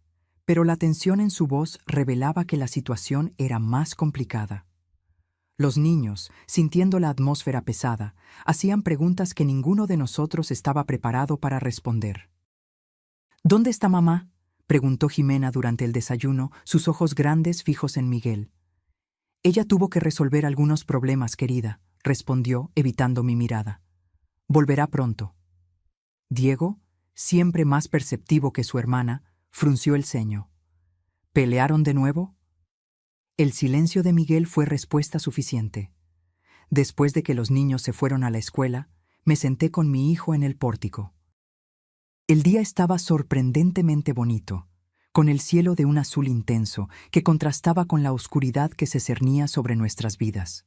pero la tensión en su voz revelaba que la situación era más complicada. Los niños, sintiendo la atmósfera pesada, hacían preguntas que ninguno de nosotros estaba preparado para responder. ¿Dónde está mamá?, preguntó Jimena durante el desayuno, sus ojos grandes fijos en Miguel. Ella tuvo que resolver algunos problemas, querida, respondió, evitando mi mirada. Volverá pronto. Diego, siempre más perceptivo que su hermana, frunció el ceño. ¿Pelearon de nuevo? El silencio de Miguel fue respuesta suficiente. Después de que los niños se fueron a la escuela, me senté con mi hijo en el pórtico. El día estaba sorprendentemente bonito, con el cielo de un azul intenso que contrastaba con la oscuridad que se cernía sobre nuestras vidas.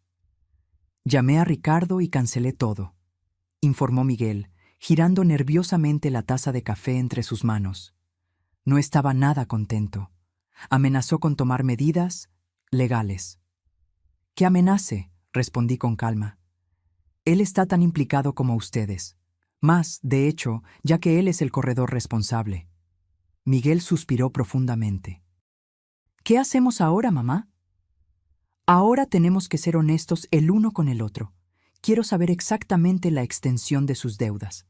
Llamé a Ricardo y cancelé todo, informó Miguel, girando nerviosamente la taza de café entre sus manos. No estaba nada contento. Amenazó con tomar medidas legales. «¿Qué amenace?», respondí con calma. «Él está tan implicado como ustedes. Más, de hecho, ya que él es el corredor responsable». Miguel suspiró profundamente. «¿Qué hacemos ahora, mamá?». «Ahora tenemos que ser honestos el uno con el otro. Quiero saber exactamente la extensión de sus deudas».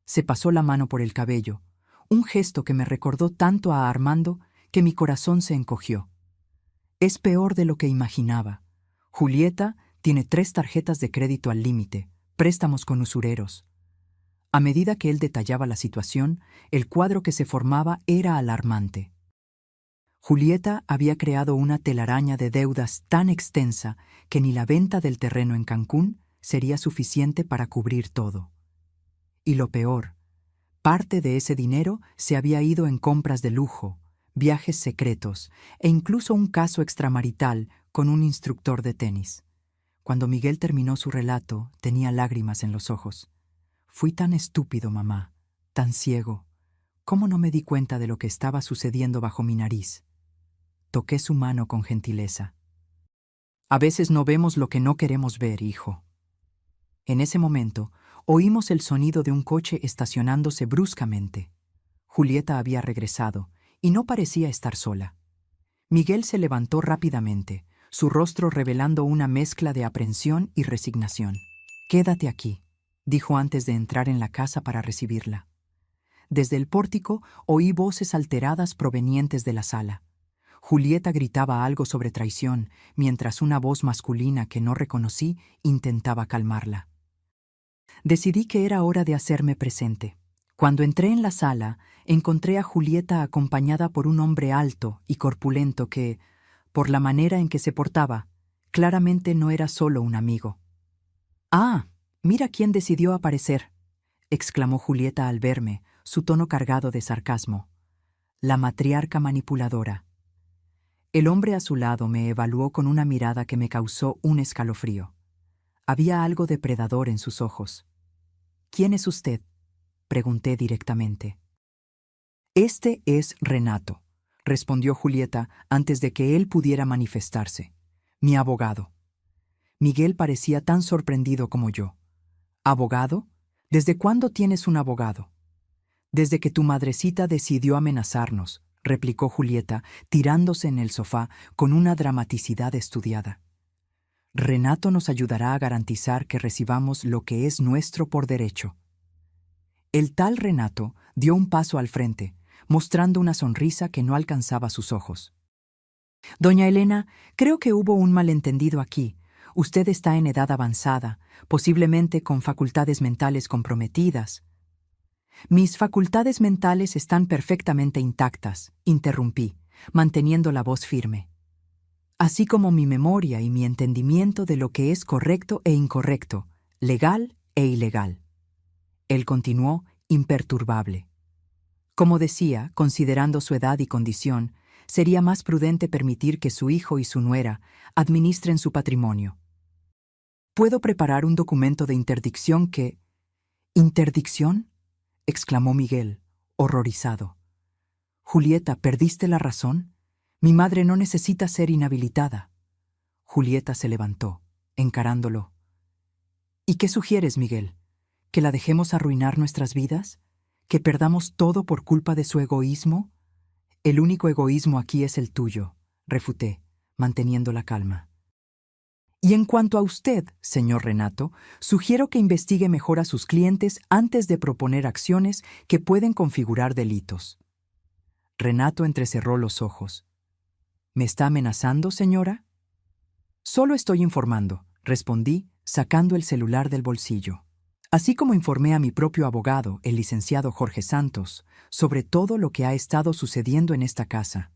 Se pasó la mano por el cabello, un gesto que me recordó tanto a Armando que mi corazón se encogió. Es peor de lo que imaginaba. Julieta tiene 3 tarjetas de crédito al límite, préstamos con usureros. A medida que él detallaba la situación, el cuadro que se formaba era alarmante. Julieta había creado una telaraña de deudas tan extensa que ni la venta del terreno en Cancún sería suficiente para cubrir todo. Y lo peor, parte de ese dinero se había ido en compras de lujo, viajes secretos e incluso un caso extramarital con un instructor de tenis. Cuando Miguel terminó su relato, tenía lágrimas en los ojos. «Fui tan estúpido, mamá, tan ciego. ¿Cómo no me di cuenta de lo que estaba sucediendo bajo mi nariz?». Toqué su mano con gentileza. «A veces no vemos lo que no queremos ver, hijo». En ese momento, oímos el sonido de un coche estacionándose bruscamente. Julieta había regresado, y no parecía estar sola. Miguel se levantó rápidamente, su rostro revelando una mezcla de aprensión y resignación. «Quédate aquí», dijo antes de entrar en la casa para recibirla. Desde el pórtico oí voces alteradas provenientes de la sala. Julieta gritaba algo sobre traición, mientras una voz masculina que no reconocí intentaba calmarla. Decidí que era hora de hacerme presente. Cuando entré en la sala, encontré a Julieta acompañada por un hombre alto y corpulento que, por la manera en que se portaba, claramente no era solo un amigo. «Ah, mira quién decidió aparecer», exclamó Julieta al verme, su tono cargado de sarcasmo. «La matriarca manipuladora». El hombre a su lado me evaluó con una mirada que me causó un escalofrío. Había algo depredador en sus ojos. «¿Quién es usted?», pregunté directamente. «Este es Renato», respondió Julieta antes de que él pudiera manifestarse. «Mi abogado». Miguel parecía tan sorprendido como yo. «¿Abogado? ¿Desde cuándo tienes un abogado?». «Desde que tu madrecita decidió amenazarnos», replicó Julieta, tirándose en el sofá con una dramaticidad estudiada. «Renato nos ayudará a garantizar que recibamos lo que es nuestro por derecho». El tal Renato dio un paso al frente, mostrando una sonrisa que no alcanzaba sus ojos. «Doña Elena, creo que hubo un malentendido aquí. Usted está en edad avanzada, posiblemente con facultades mentales comprometidas». «Mis facultades mentales están perfectamente intactas», interrumpí, manteniendo la voz firme. «Así como mi memoria y mi entendimiento de lo que es correcto e incorrecto, legal e ilegal». Él continuó, imperturbable. Como decía, considerando su edad y condición, sería más prudente permitir que su hijo y su nuera administren su patrimonio. «Puedo preparar un documento de interdicción que...». «¿Interdicción?», exclamó Miguel, horrorizado. «Julieta, ¿perdiste la razón? Mi madre no necesita ser inhabilitada». Julieta se levantó, encarándolo. «¿Y qué sugieres, Miguel? ¿Que la dejemos arruinar nuestras vidas? ¿Que perdamos todo por culpa de su egoísmo?». «El único egoísmo aquí es el tuyo», refuté, manteniendo la calma. Y en cuanto a usted, señor Renato, sugiero que investigue mejor a sus clientes antes de proponer acciones que pueden configurar delitos. Renato entrecerró los ojos. ¿Me está amenazando, señora? Solo estoy informando, respondí, sacando el celular del bolsillo. Así como informé a mi propio abogado, el licenciado Jorge Santos, sobre todo lo que ha estado sucediendo en esta casa,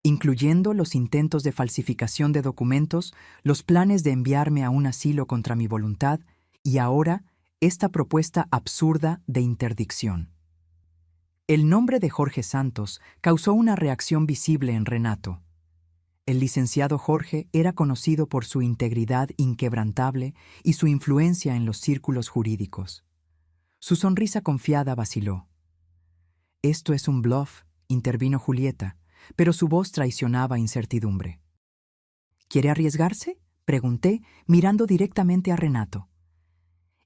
incluyendo los intentos de falsificación de documentos, los planes de enviarme a un asilo contra mi voluntad y ahora esta propuesta absurda de interdicción. El nombre de Jorge Santos causó una reacción visible en Renato. El licenciado Jorge era conocido por su integridad inquebrantable y su influencia en los círculos jurídicos. Su sonrisa confiada vaciló. «Esto es un bluff», intervino Julieta, pero su voz traicionaba incertidumbre. «¿Quiere arriesgarse?», pregunté, mirando directamente a Renato.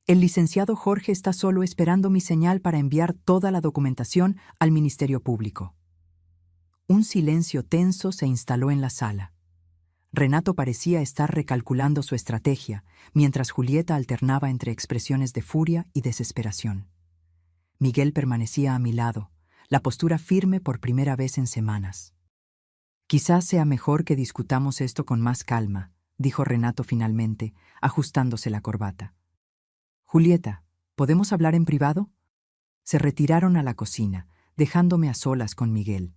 «El licenciado Jorge está solo esperando mi señal para enviar toda la documentación al Ministerio Público». Un silencio tenso se instaló en la sala. Renato parecía estar recalculando su estrategia, mientras Julieta alternaba entre expresiones de furia y desesperación. Miguel permanecía a mi lado, la postura firme por primera vez en semanas. «Quizás sea mejor que discutamos esto con más calma», dijo Renato finalmente, ajustándose la corbata. «Julieta, ¿podemos hablar en privado?». Se retiraron a la cocina, dejándome a solas con Miguel.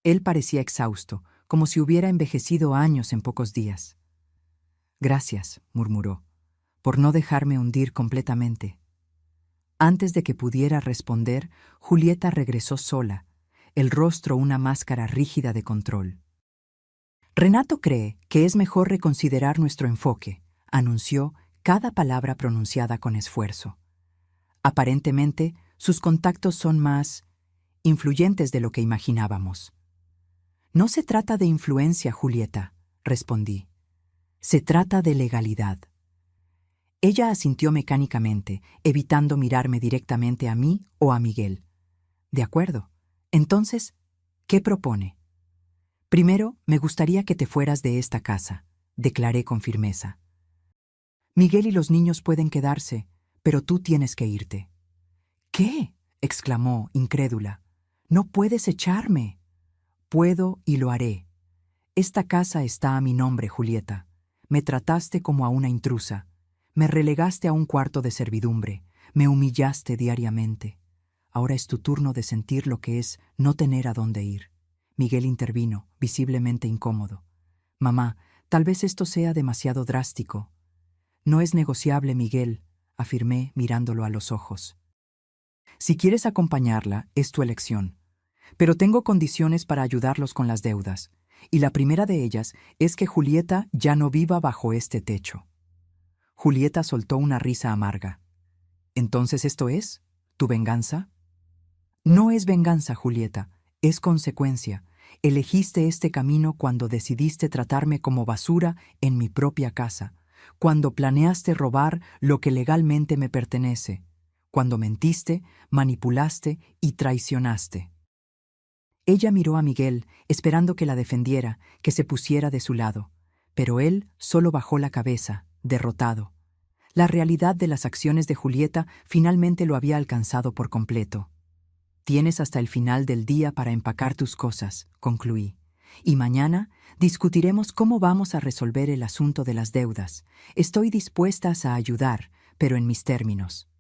Él parecía exhausto, como si hubiera envejecido años en pocos días. «Gracias», murmuró, «por no dejarme hundir completamente». Antes de que pudiera responder, Julieta regresó sola, el rostro una máscara rígida de control. «Renato cree que es mejor reconsiderar nuestro enfoque», anunció, cada palabra pronunciada con esfuerzo. «Aparentemente, sus contactos son más influyentes de lo que imaginábamos». «No se trata de influencia, Julieta», respondí. «Se trata de legalidad». Ella asintió mecánicamente, evitando mirarme directamente a mí o a Miguel. «De acuerdo. Entonces, ¿qué propone?» «Primero, me gustaría que te fueras de esta casa», declaré con firmeza. «Miguel y los niños pueden quedarse, pero tú tienes que irte». «¿Qué?», exclamó, incrédula. «No puedes echarme». «Puedo y lo haré. Esta casa está a mi nombre, Julieta. Me trataste como a una intrusa. Me relegaste a un cuarto de servidumbre. Me humillaste diariamente. Ahora es tu turno de sentir lo que es no tener a dónde ir». Miguel intervino, visiblemente incómodo. «Mamá, tal vez esto sea demasiado drástico». «No es negociable, Miguel», afirmé mirándolo a los ojos. «Si quieres acompañarla, es tu elección. Pero tengo condiciones para ayudarlos con las deudas, y la primera de ellas es que Julieta ya no viva bajo este techo». Julieta soltó una risa amarga. «¿Entonces esto es tu venganza?» «No es venganza, Julieta, es consecuencia. Elegiste este camino cuando decidiste tratarme como basura en mi propia casa, cuando planeaste robar lo que legalmente me pertenece, cuando mentiste, manipulaste y traicionaste». Ella miró a Miguel, esperando que la defendiera, que se pusiera de su lado, pero él solo bajó la cabeza, derrotado. La realidad de las acciones de Julieta finalmente lo había alcanzado por completo. «Tienes hasta el final del día para empacar tus cosas», concluí, «y mañana discutiremos cómo vamos a resolver el asunto de las deudas. Estoy dispuesta a ayudar, pero en mis términos».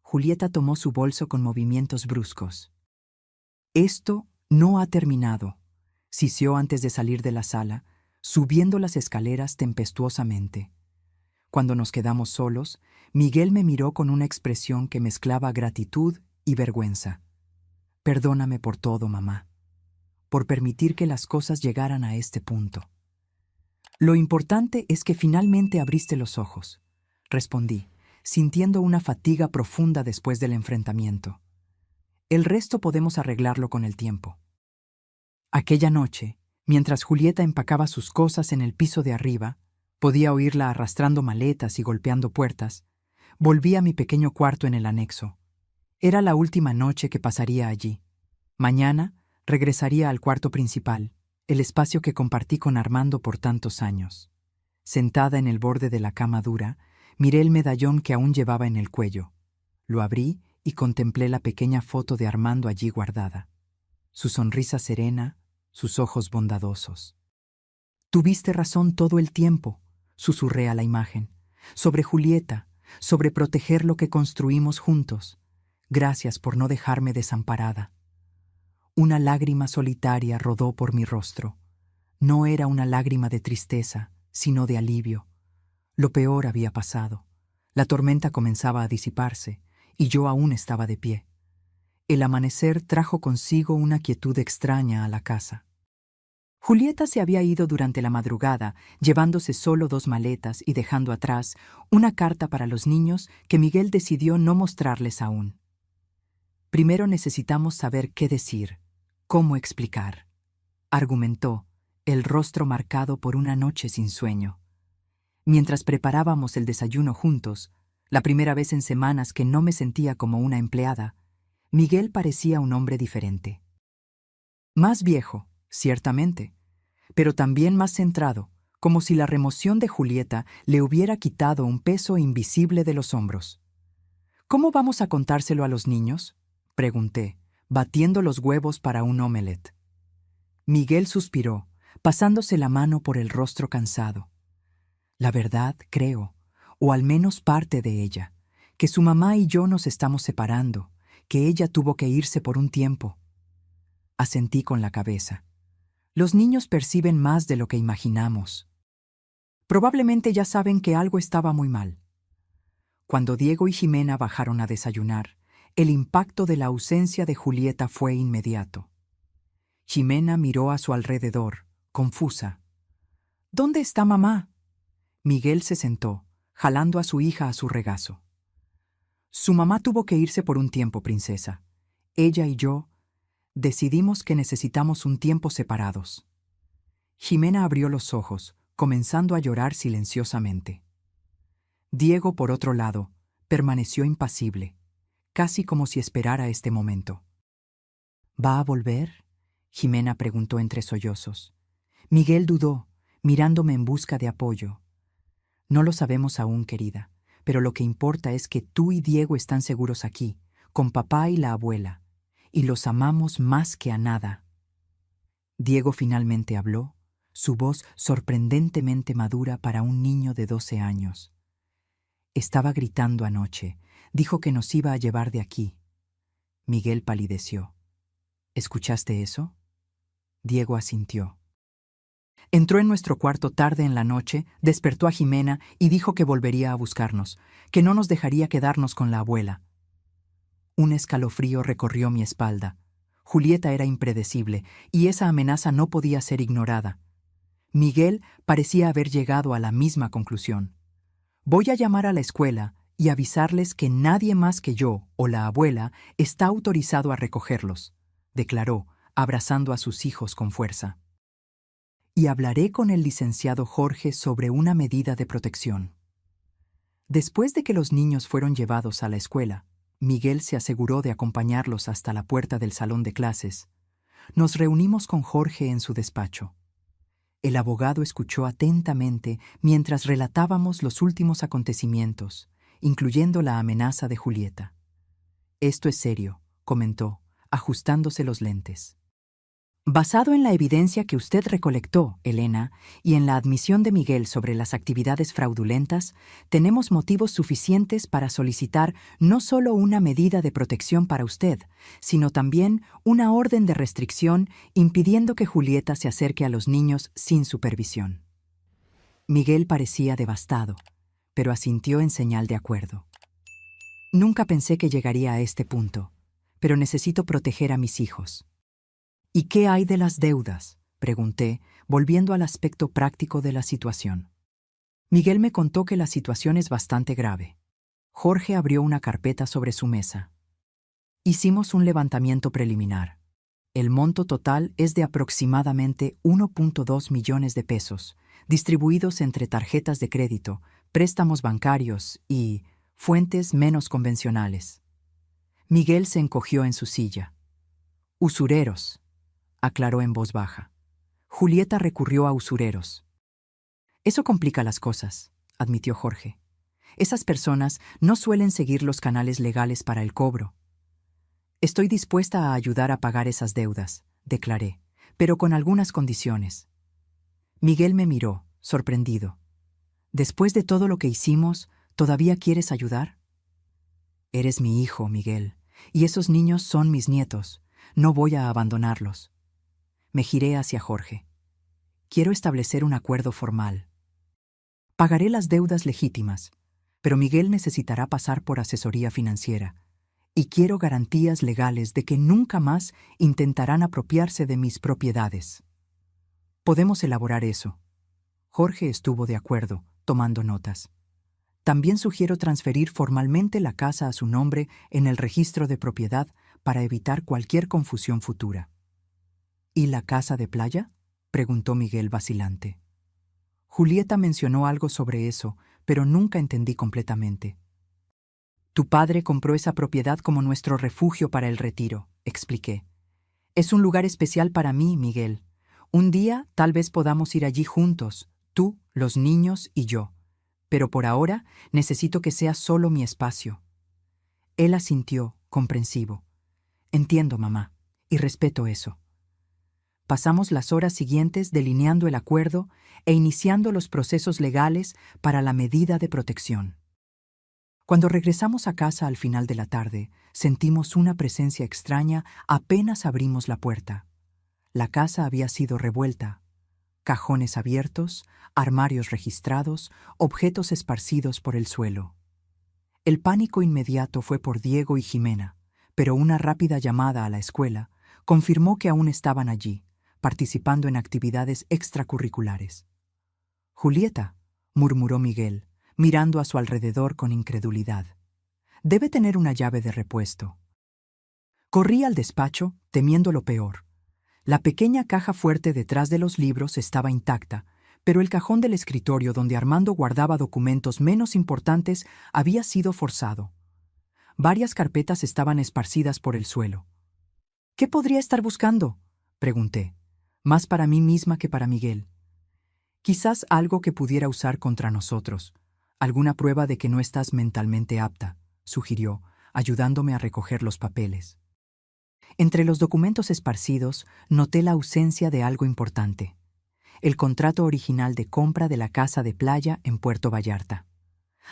Julieta tomó su bolso con movimientos bruscos. «Esto no ha terminado», siseó antes de salir de la sala, subiendo las escaleras tempestuosamente. Cuando nos quedamos solos, Miguel me miró con una expresión que mezclaba gratitud y vergüenza. «Perdóname por todo, mamá, por permitir que las cosas llegaran a este punto». «Lo importante es que finalmente abriste los ojos», respondí, sintiendo una fatiga profunda después del enfrentamiento. «El resto podemos arreglarlo con el tiempo». Aquella noche, mientras Julieta empacaba sus cosas en el piso de arriba, podía oírla arrastrando maletas y golpeando puertas, volví a mi pequeño cuarto en el anexo. Era la última noche que pasaría allí. Mañana regresaría al cuarto principal, el espacio que compartí con Armando por tantos años. Sentada en el borde de la cama dura, miré el medallón que aún llevaba en el cuello. Lo abrí y contemplé la pequeña foto de Armando allí guardada. Su sonrisa serena, sus ojos bondadosos. Tuviste razón todo el tiempo, susurré a la imagen. Sobre Julieta, sobre proteger lo que construimos juntos. Gracias por no dejarme desamparada. Una lágrima solitaria rodó por mi rostro. No era una lágrima de tristeza, sino de alivio. Lo peor había pasado. La tormenta comenzaba a disiparse, y yo aún estaba de pie. El amanecer trajo consigo una quietud extraña a la casa. Julieta se había ido durante la madrugada, llevándose solo 2 maletas y dejando atrás una carta para los niños que Miguel decidió no mostrarles aún. Primero necesitamos saber qué decir, cómo explicar, argumentó, el rostro marcado por una noche sin sueño. Mientras preparábamos el desayuno juntos, la primera vez en semanas que no me sentía como una empleada, Miguel parecía un hombre diferente. Más viejo, ciertamente, pero también más centrado, como si la remoción de Julieta le hubiera quitado un peso invisible de los hombros. ¿Cómo vamos a contárselo a los niños?, pregunté, batiendo los huevos para un omelette. Miguel suspiró, pasándose la mano por el rostro cansado. La verdad, creo, o al menos parte de ella, que su mamá y yo nos estamos separando, que ella tuvo que irse por un tiempo. Asentí con la cabeza. Los niños perciben más de lo que imaginamos. Probablemente ya saben que algo estaba muy mal. Cuando Diego y Jimena bajaron a desayunar, el impacto de la ausencia de Julieta fue inmediato. Jimena miró a su alrededor, confusa. ¿Dónde está mamá? Miguel se sentó, jalando a su hija a su regazo. Su mamá tuvo que irse por un tiempo, princesa. Ella y yo decidimos que necesitamos un tiempo separados. Jimena abrió los ojos, comenzando a llorar silenciosamente. Diego, por otro lado, permaneció impasible, casi como si esperara este momento. ¿Va a volver?, Jimena preguntó entre sollozos. Miguel dudó, mirándome en busca de apoyo. No lo sabemos aún, querida, pero lo que importa es que tú y Diego están seguros aquí, con papá y la abuela, y los amamos más que a nada. Diego finalmente habló, su voz sorprendentemente madura para un niño de 12 años. Estaba gritando anoche, dijo que nos iba a llevar de aquí. Miguel palideció. ¿Escuchaste eso? Diego asintió. Entró en nuestro cuarto tarde en la noche, despertó a Jimena y dijo que volvería a buscarnos, que no nos dejaría quedarnos con la abuela. Un escalofrío recorrió mi espalda. Julieta era impredecible, y esa amenaza no podía ser ignorada. Miguel parecía haber llegado a la misma conclusión. Voy a llamar a la escuela y avisarles que nadie más que yo o la abuela está autorizado a recogerlos, declaró, abrazando a sus hijos con fuerza. Y hablaré con el licenciado Jorge sobre una medida de protección. Después de que los niños fueron llevados a la escuela, Miguel se aseguró de acompañarlos hasta la puerta del salón de clases. Nos reunimos con Jorge en su despacho. El abogado escuchó atentamente mientras relatábamos los últimos acontecimientos, incluyendo la amenaza de Julieta. Esto es serio, comentó, ajustándose los lentes. Basado en la evidencia que usted recolectó, Elena, y en la admisión de Miguel sobre las actividades fraudulentas, tenemos motivos suficientes para solicitar no solo una medida de protección para usted, sino también una orden de restricción impidiendo que Julieta se acerque a los niños sin supervisión. Miguel parecía devastado, pero asintió en señal de acuerdo. Nunca pensé que llegaría a este punto, pero necesito proteger a mis hijos. ¿Y qué hay de las deudas?, pregunté, volviendo al aspecto práctico de la situación. Miguel me contó que la situación es bastante grave. Jorge abrió una carpeta sobre su mesa. Hicimos un levantamiento preliminar. El monto total es de aproximadamente 1.2 millones de pesos, distribuidos entre tarjetas de crédito, préstamos bancarios y fuentes menos convencionales. Miguel se encogió en su silla. Usureros, aclaró en voz baja. Julieta recurrió a usureros. Eso complica las cosas, admitió Jorge. Esas personas no suelen seguir los canales legales para el cobro. Estoy dispuesta a ayudar a pagar esas deudas, declaré, pero con algunas condiciones. Miguel me miró, sorprendido. Después de todo lo que hicimos, ¿todavía quieres ayudar? Eres mi hijo, Miguel, y esos niños son mis nietos. No voy a abandonarlos. Me giré hacia Jorge. Quiero establecer un acuerdo formal. Pagaré las deudas legítimas, pero Miguel necesitará pasar por asesoría financiera, y quiero garantías legales de que nunca más intentarán apropiarse de mis propiedades. Podemos elaborar eso. Jorge estuvo de acuerdo, tomando notas. También sugiero transferir formalmente la casa a su nombre en el registro de propiedad para evitar cualquier confusión futura. ¿Y la casa de playa?, preguntó Miguel vacilante. Julieta mencionó algo sobre eso, pero nunca entendí completamente. Tu padre compró esa propiedad como nuestro refugio para el retiro, expliqué. Es un lugar especial para mí, Miguel. Un día tal vez podamos ir allí juntos, tú, los niños y yo. Pero por ahora necesito que sea solo mi espacio. Él asintió, comprensivo. Entiendo, mamá, y respeto eso. Pasamos las horas siguientes delineando el acuerdo e iniciando los procesos legales para la medida de protección. Cuando regresamos a casa al final de la tarde, sentimos una presencia extraña apenas abrimos la puerta. La casa había sido revuelta. Cajones abiertos, armarios registrados, objetos esparcidos por el suelo. El pánico inmediato fue por Diego y Jimena, pero una rápida llamada a la escuela confirmó que aún estaban allí, participando en actividades extracurriculares. Julieta, murmuró Miguel, mirando a su alrededor con incredulidad. Debe tener una llave de repuesto. Corrí al despacho, temiendo lo peor. La pequeña caja fuerte detrás de los libros estaba intacta, pero el cajón del escritorio donde Armando guardaba documentos menos importantes había sido forzado. Varias carpetas estaban esparcidas por el suelo. ¿Qué podría estar buscando?, pregunté, más para mí misma que para Miguel. Quizás algo que pudiera usar contra nosotros, alguna prueba de que no estás mentalmente apta, sugirió, ayudándome a recoger los papeles. Entre los documentos esparcidos, noté la ausencia de algo importante: el contrato original de compra de la casa de playa en Puerto Vallarta.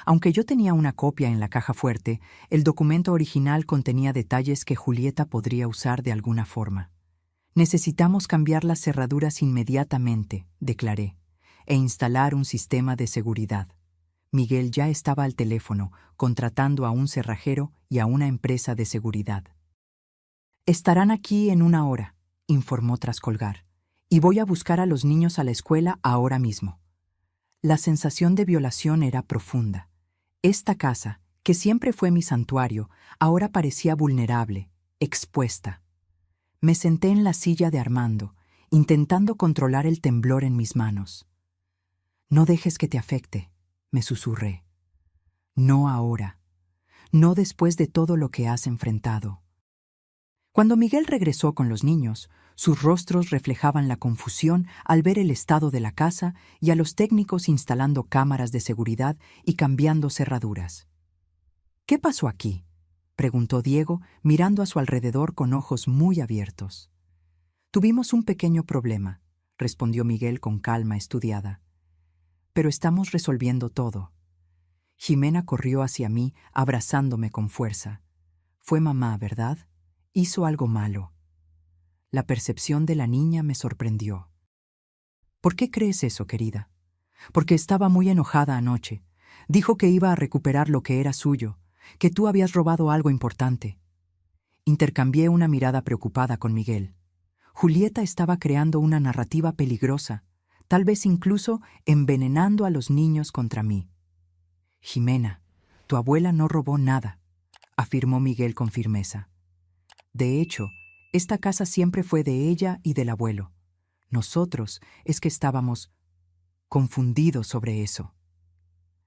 Aunque yo tenía una copia en la caja fuerte, el documento original contenía detalles que Julieta podría usar de alguna forma. Necesitamos cambiar las cerraduras inmediatamente, declaré, e instalar un sistema de seguridad. Miguel ya estaba al teléfono, contratando a un cerrajero y a una empresa de seguridad. Estarán aquí en 1 hora, informó tras colgar, y voy a buscar a los niños a la escuela ahora mismo. La sensación de violación era profunda. Esta casa, que siempre fue mi santuario, ahora parecía vulnerable, expuesta. Me senté en la silla de Armando, intentando controlar el temblor en mis manos. No dejes que te afecte, me susurré. No ahora. No después de todo lo que has enfrentado. Cuando Miguel regresó con los niños, sus rostros reflejaban la confusión al ver el estado de la casa y a los técnicos instalando cámaras de seguridad y cambiando cerraduras. ¿Qué pasó aquí?, preguntó Diego, mirando a su alrededor con ojos muy abiertos. Tuvimos un pequeño problema, respondió Miguel con calma estudiada. Pero estamos resolviendo todo. Jimena corrió hacia mí, abrazándome con fuerza. Fue mamá, ¿verdad? Hizo algo malo. La percepción de la niña me sorprendió. ¿Por qué crees eso, querida? Porque estaba muy enojada anoche. Dijo que iba a recuperar lo que era suyo, que tú habías robado algo importante. Intercambié una mirada preocupada con Miguel. Julieta estaba creando una narrativa peligrosa, tal vez incluso envenenando a los niños contra mí. Jimena, tu abuela no robó nada, afirmó Miguel con firmeza. De hecho, esta casa siempre fue de ella y del abuelo. Nosotros es que estábamos confundidos sobre eso.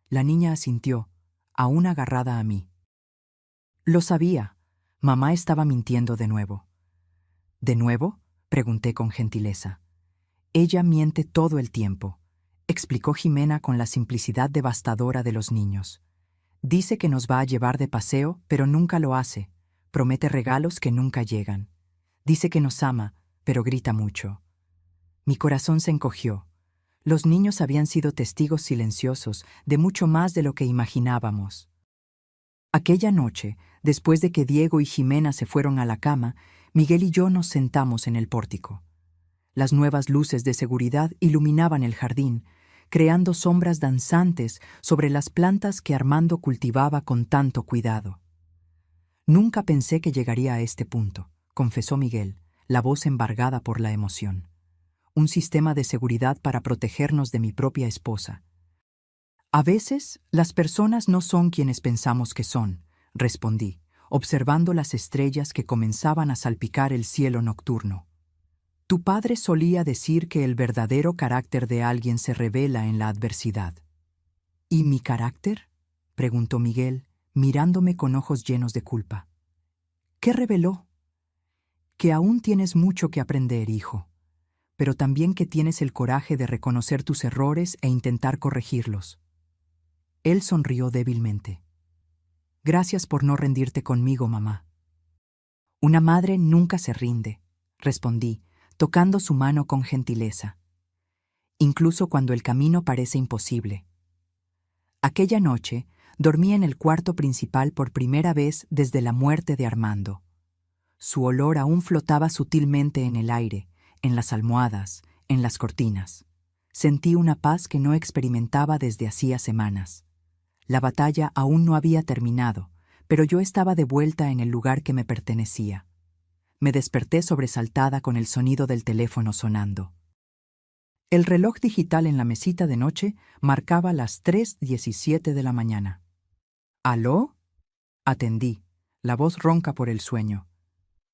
La niña asintió, aún agarrada a mí. Lo sabía. Mamá estaba mintiendo de nuevo. ¿De nuevo?, pregunté con gentileza. Ella miente todo el tiempo. explicó Jimena con la simplicidad devastadora de los niños. Dice que nos va a llevar de paseo, pero nunca lo hace. Promete regalos que nunca llegan. Dice que nos ama, pero grita mucho. Mi corazón se encogió. Los niños habían sido testigos silenciosos de mucho más de lo que imaginábamos. Aquella noche, después de que Diego y Jimena se fueron a la cama, Miguel y yo nos sentamos en el pórtico. Las nuevas luces de seguridad iluminaban el jardín, creando sombras danzantes sobre las plantas que Armando cultivaba con tanto cuidado. Nunca pensé que llegaría a este punto, confesó Miguel, la voz embargada por la emoción. Un sistema de seguridad para protegernos de mi propia esposa. A veces, las personas no son quienes pensamos que son, respondí, observando las estrellas que comenzaban a salpicar el cielo nocturno. Tu padre solía decir que el verdadero carácter de alguien se revela en la adversidad. ¿Y mi carácter?, preguntó Miguel, mirándome con ojos llenos de culpa. ¿Qué reveló? Que aún tienes mucho que aprender, hijo, pero también que tienes el coraje de reconocer tus errores e intentar corregirlos. Él sonrió débilmente. Gracias por no rendirte conmigo, mamá. Una madre nunca se rinde, respondí, tocando su mano con gentileza. Incluso cuando el camino parece imposible. Aquella noche, dormí en el cuarto principal por primera vez desde la muerte de Armando. Su olor aún flotaba sutilmente en el aire, en las almohadas, en las cortinas. Sentí una paz que no experimentaba desde hacía semanas. La batalla aún no había terminado, pero yo estaba de vuelta en el lugar que me pertenecía. Me desperté sobresaltada con el sonido del teléfono sonando. El reloj digital en la mesita de noche marcaba las 3:17 de la mañana. ¿Aló? Atendí, la voz ronca por el sueño.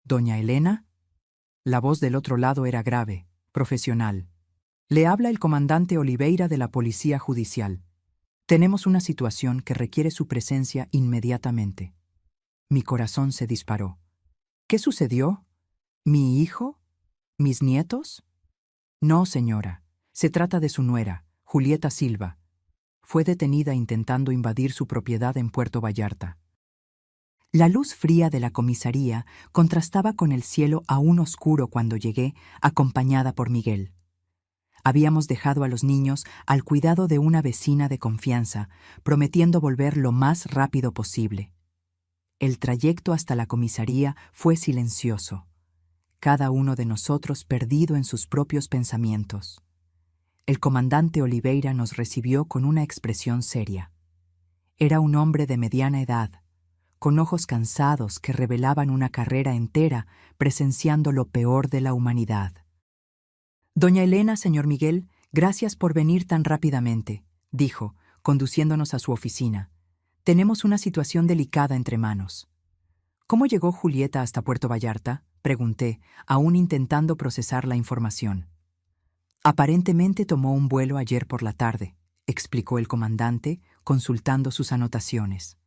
¿Doña Elena? La voz del otro lado era grave, profesional. Le habla el comandante Oliveira de la Policía Judicial. Tenemos una situación que requiere su presencia inmediatamente. Mi corazón se disparó. ¿Qué sucedió? ¿Mi hijo? ¿Mis nietos? No, señora. Se trata de su nuera, Julieta Silva. Fue detenida intentando invadir su propiedad en Puerto Vallarta. La luz fría de la comisaría contrastaba con el cielo aún oscuro cuando llegué, acompañada por Miguel. Habíamos dejado a los niños al cuidado de una vecina de confianza, prometiendo volver lo más rápido posible. El trayecto hasta la comisaría fue silencioso, cada uno de nosotros perdido en sus propios pensamientos. El comandante Oliveira nos recibió con una expresión seria. Era un hombre de mediana edad, con ojos cansados que revelaban una carrera entera presenciando lo peor de la humanidad. Doña Elena, señor Miguel, gracias por venir tan rápidamente, dijo, conduciéndonos a su oficina. Tenemos una situación delicada entre manos. ¿Cómo llegó Julieta hasta Puerto Vallarta?, pregunté, aún intentando procesar la información. Aparentemente tomó un vuelo ayer por la tarde, explicó el comandante, consultando sus anotaciones.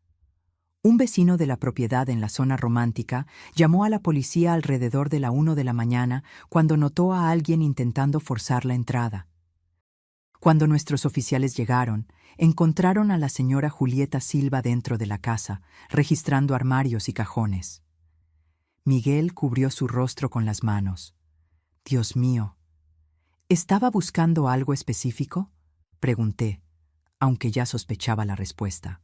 Un vecino de la propiedad en la zona romántica llamó a la policía alrededor de la 1 de la mañana cuando notó a alguien intentando forzar la entrada. Cuando nuestros oficiales llegaron, encontraron a la señora Julieta Silva dentro de la casa, registrando armarios y cajones. Miguel cubrió su rostro con las manos. Dios mío. ¿Estaba buscando algo específico?, pregunté, aunque ya sospechaba la respuesta.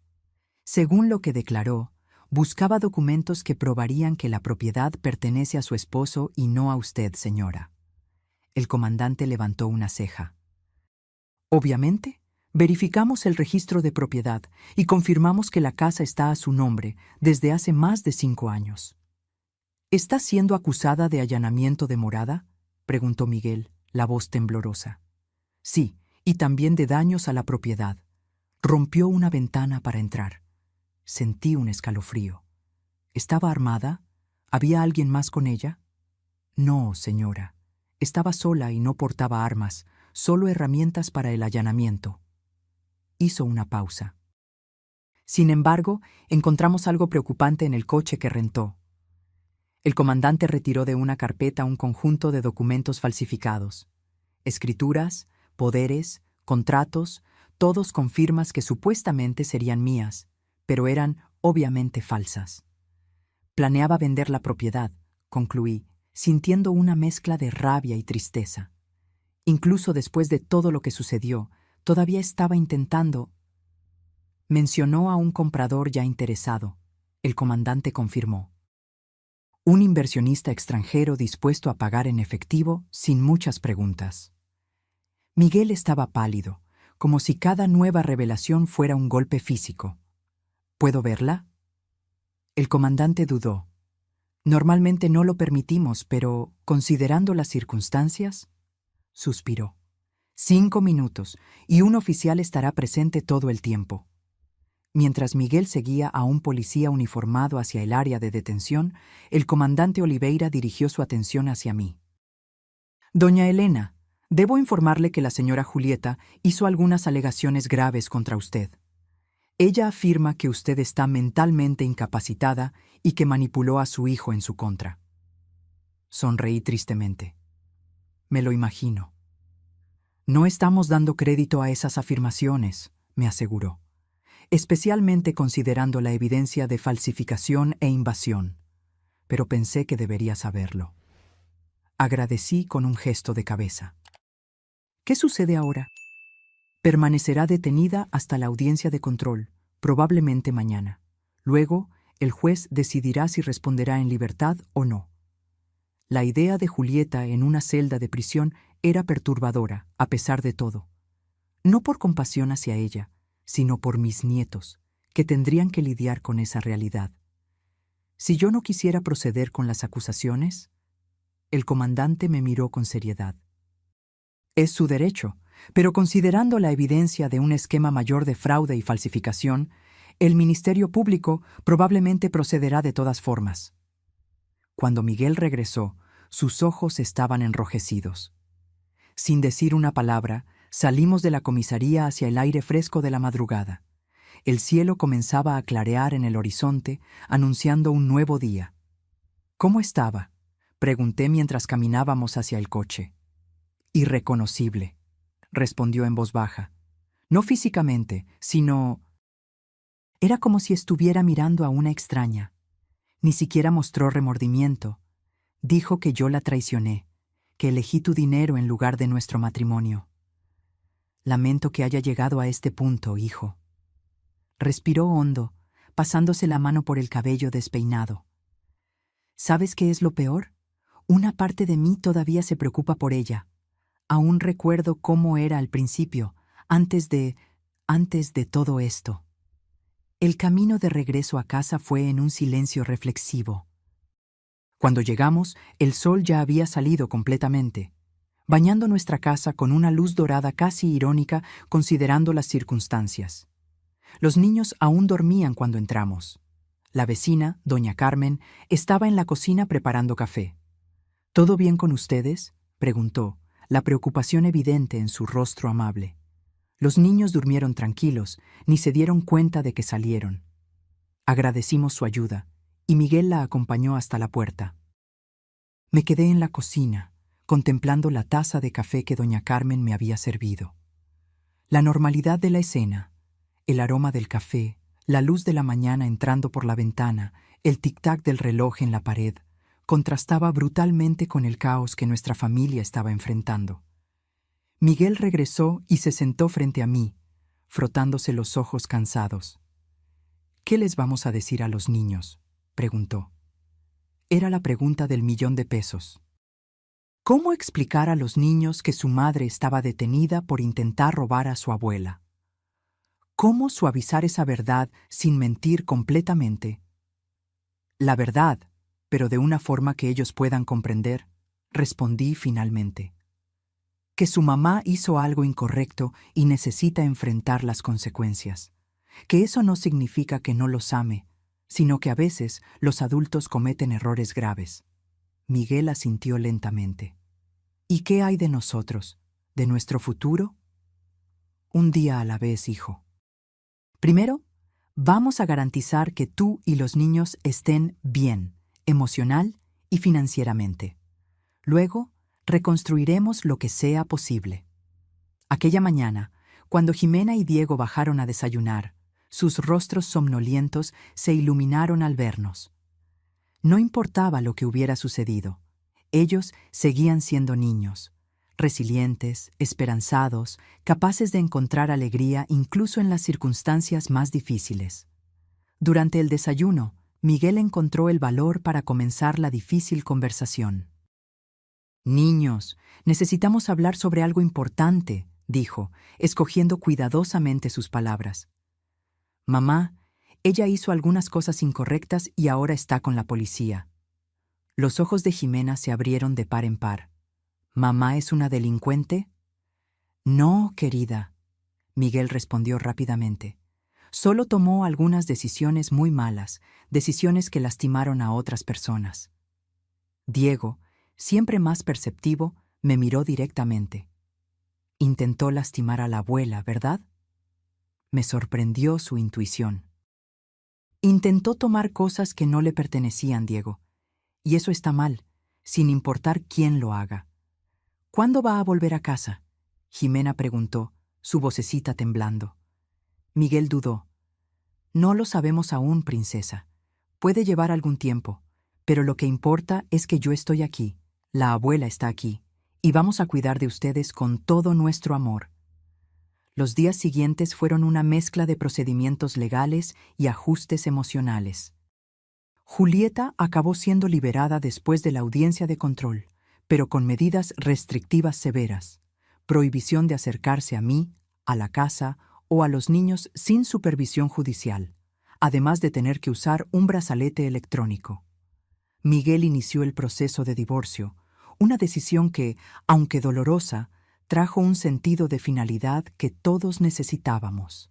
Según lo que declaró, buscaba documentos que probarían que la propiedad pertenece a su esposo y no a usted, señora. El comandante levantó una ceja. Obviamente, verificamos el registro de propiedad y confirmamos que la casa está a su nombre desde hace más de 5 años. ¿Está siendo acusada de allanamiento de morada?, preguntó Miguel, la voz temblorosa. Sí, y también de daños a la propiedad. Rompió una ventana para entrar. Sentí un escalofrío. ¿Estaba armada? ¿Había alguien más con ella? No, señora. Estaba sola y no portaba armas, solo herramientas para el allanamiento. Hizo una pausa. Sin embargo, encontramos algo preocupante en el coche que rentó. El comandante retiró de una carpeta un conjunto de documentos falsificados. Escrituras, poderes, contratos, todos con firmas que supuestamente serían mías, pero eran obviamente falsas. Planeaba vender la propiedad, concluí, sintiendo una mezcla de rabia y tristeza. Incluso después de todo lo que sucedió, todavía estaba intentando. Mencionó a un comprador ya interesado. El comandante confirmó. Un inversionista extranjero dispuesto a pagar en efectivo sin muchas preguntas. Miguel estaba pálido, como si cada nueva revelación fuera un golpe físico. ¿Puedo verla? El comandante dudó. Normalmente no lo permitimos, pero, considerando las circunstancias, suspiró. 5 minutos, y un oficial estará presente todo el tiempo. Mientras Miguel seguía a un policía uniformado hacia el área de detención, el comandante Oliveira dirigió su atención hacia mí. Doña Elena, debo informarle que la señora Julieta hizo algunas alegaciones graves contra usted. Ella afirma que usted está mentalmente incapacitada y que manipuló a su hijo en su contra. Sonreí tristemente. Me lo imagino. No estamos dando crédito a esas afirmaciones, me aseguró, especialmente considerando la evidencia de falsificación e invasión, pero pensé que debería saberlo. Agradecí con un gesto de cabeza. ¿Qué sucede ahora? Permanecerá detenida hasta la audiencia de control, probablemente mañana. Luego, el juez decidirá si responderá en libertad o no. La idea de Julieta en una celda de prisión era perturbadora, a pesar de todo. No por compasión hacia ella, sino por mis nietos, que tendrían que lidiar con esa realidad. Si yo no quisiera proceder con las acusaciones, el comandante me miró con seriedad. Es su derecho, pero considerando la evidencia de un esquema mayor de fraude y falsificación, el Ministerio Público probablemente procederá de todas formas. Cuando Miguel regresó, sus ojos estaban enrojecidos. Sin decir una palabra, salimos de la comisaría hacia el aire fresco de la madrugada. El cielo comenzaba a clarear en el horizonte, anunciando un nuevo día. ¿Cómo estaba?, pregunté mientras caminábamos hacia el coche. Irreconocible, respondió en voz baja. No físicamente, sino... Era como si estuviera mirando a una extraña. Ni siquiera mostró remordimiento. Dijo que yo la traicioné, que elegí tu dinero en lugar de nuestro matrimonio. Lamento que haya llegado a este punto, hijo. Respiró hondo, pasándose la mano por el cabello despeinado. ¿Sabes qué es lo peor? Una parte de mí todavía se preocupa por ella. Aún recuerdo cómo era al principio, antes de todo esto. El camino de regreso a casa fue en un silencio reflexivo. Cuando llegamos, el sol ya había salido completamente, bañando nuestra casa con una luz dorada casi irónica considerando las circunstancias. Los niños aún dormían cuando entramos. La vecina, doña Carmen, estaba en la cocina preparando café. ¿Todo bien con ustedes?, preguntó, la preocupación evidente en su rostro amable. Los niños durmieron tranquilos, ni se dieron cuenta de que salieron. Agradecimos su ayuda, y Miguel la acompañó hasta la puerta. Me quedé en la cocina, contemplando la taza de café que doña Carmen me había servido. La normalidad de la escena, el aroma del café, la luz de la mañana entrando por la ventana, el tic-tac del reloj en la pared, contrastaba brutalmente con el caos que nuestra familia estaba enfrentando. Miguel regresó y se sentó frente a mí, frotándose los ojos cansados. ¿Qué les vamos a decir a los niños?, preguntó. Era la pregunta del $1.000.000. ¿Cómo explicar a los niños que su madre estaba detenida por intentar robar a su abuela? ¿Cómo suavizar esa verdad sin mentir completamente? La verdad, pero de una forma que ellos puedan comprender, respondí finalmente. Que su mamá hizo algo incorrecto y necesita enfrentar las consecuencias. Que eso no significa que no los ame, sino que a veces los adultos cometen errores graves. Miguel asintió lentamente. ¿Y qué hay de nosotros? ¿De nuestro futuro? Un día a la vez, hijo. Primero, vamos a garantizar que tú y los niños estén bien, emocional y financieramente. Luego, reconstruiremos lo que sea posible. Aquella mañana, Cuando Jimena y Diego bajaron a desayunar, sus rostros somnolientos se iluminaron al vernos. No importaba lo que hubiera sucedido. Ellos seguían siendo niños, resilientes, esperanzados, capaces de encontrar alegría incluso en las circunstancias más difíciles. Durante el desayuno, Miguel encontró el valor para comenzar la difícil conversación. «Niños, necesitamos hablar sobre algo importante», dijo, escogiendo cuidadosamente sus palabras. «Mamá, ella hizo algunas cosas incorrectas y ahora está con la policía». Los ojos de Jimena se abrieron de par en par. «¿Mamá es una delincuente?» «No, querida», Miguel respondió rápidamente. «Solo tomó algunas decisiones muy malas, decisiones que lastimaron a otras personas». Diego, siempre más perceptivo, me miró directamente. «Intentó lastimar a la abuela, ¿verdad?» Me sorprendió su intuición. «Intentó tomar cosas que no le pertenecían, Diego. Y eso está mal, sin importar quién lo haga». «¿Cuándo va a volver a casa?», Jimena preguntó, su vocecita temblando. Miguel dudó. «No lo sabemos aún, princesa. Puede llevar algún tiempo, pero lo que importa es que yo estoy aquí, la abuela está aquí, y vamos a cuidar de ustedes con todo nuestro amor». Los días siguientes fueron una mezcla de procedimientos legales y ajustes emocionales. Julieta acabó siendo liberada después de la audiencia de control, pero con medidas restrictivas severas: prohibición de acercarse a mí, a la casa o a los niños sin supervisión judicial, además de tener que usar un brazalete electrónico. Miguel inició el proceso de divorcio, una decisión que, aunque dolorosa, trajo un sentido de finalidad que todos necesitábamos.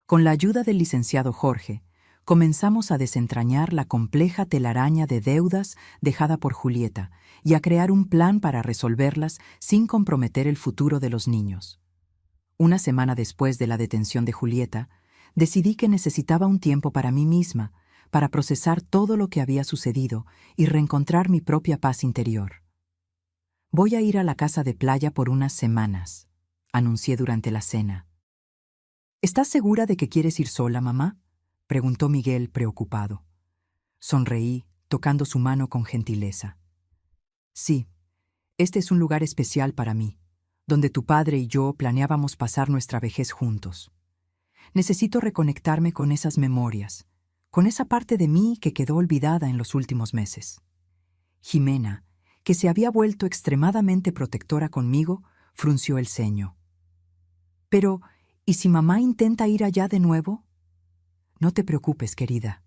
Con la ayuda del licenciado Jorge, comenzamos a desentrañar la compleja telaraña de deudas dejada por Julieta y a crear un plan para resolverlas sin comprometer el futuro de los niños. Una semana después de la detención de Julieta, decidí que necesitaba un tiempo para mí misma, para procesar todo lo que había sucedido y reencontrar mi propia paz interior. «Voy a ir a la casa de playa por unas semanas», anuncié durante la cena. «¿Estás segura de que quieres ir sola, mamá?», preguntó Miguel preocupado. Sonreí, tocando su mano con gentileza. «Sí, este es un lugar especial para mí, donde tu padre y yo planeábamos pasar nuestra vejez juntos. Necesito reconectarme con esas memorias, con esa parte de mí que quedó olvidada en los últimos meses». Jimena, que se había vuelto extremadamente protectora conmigo, frunció el ceño. «Pero, ¿y si mamá intenta ir allá de nuevo?». «No te preocupes, querida.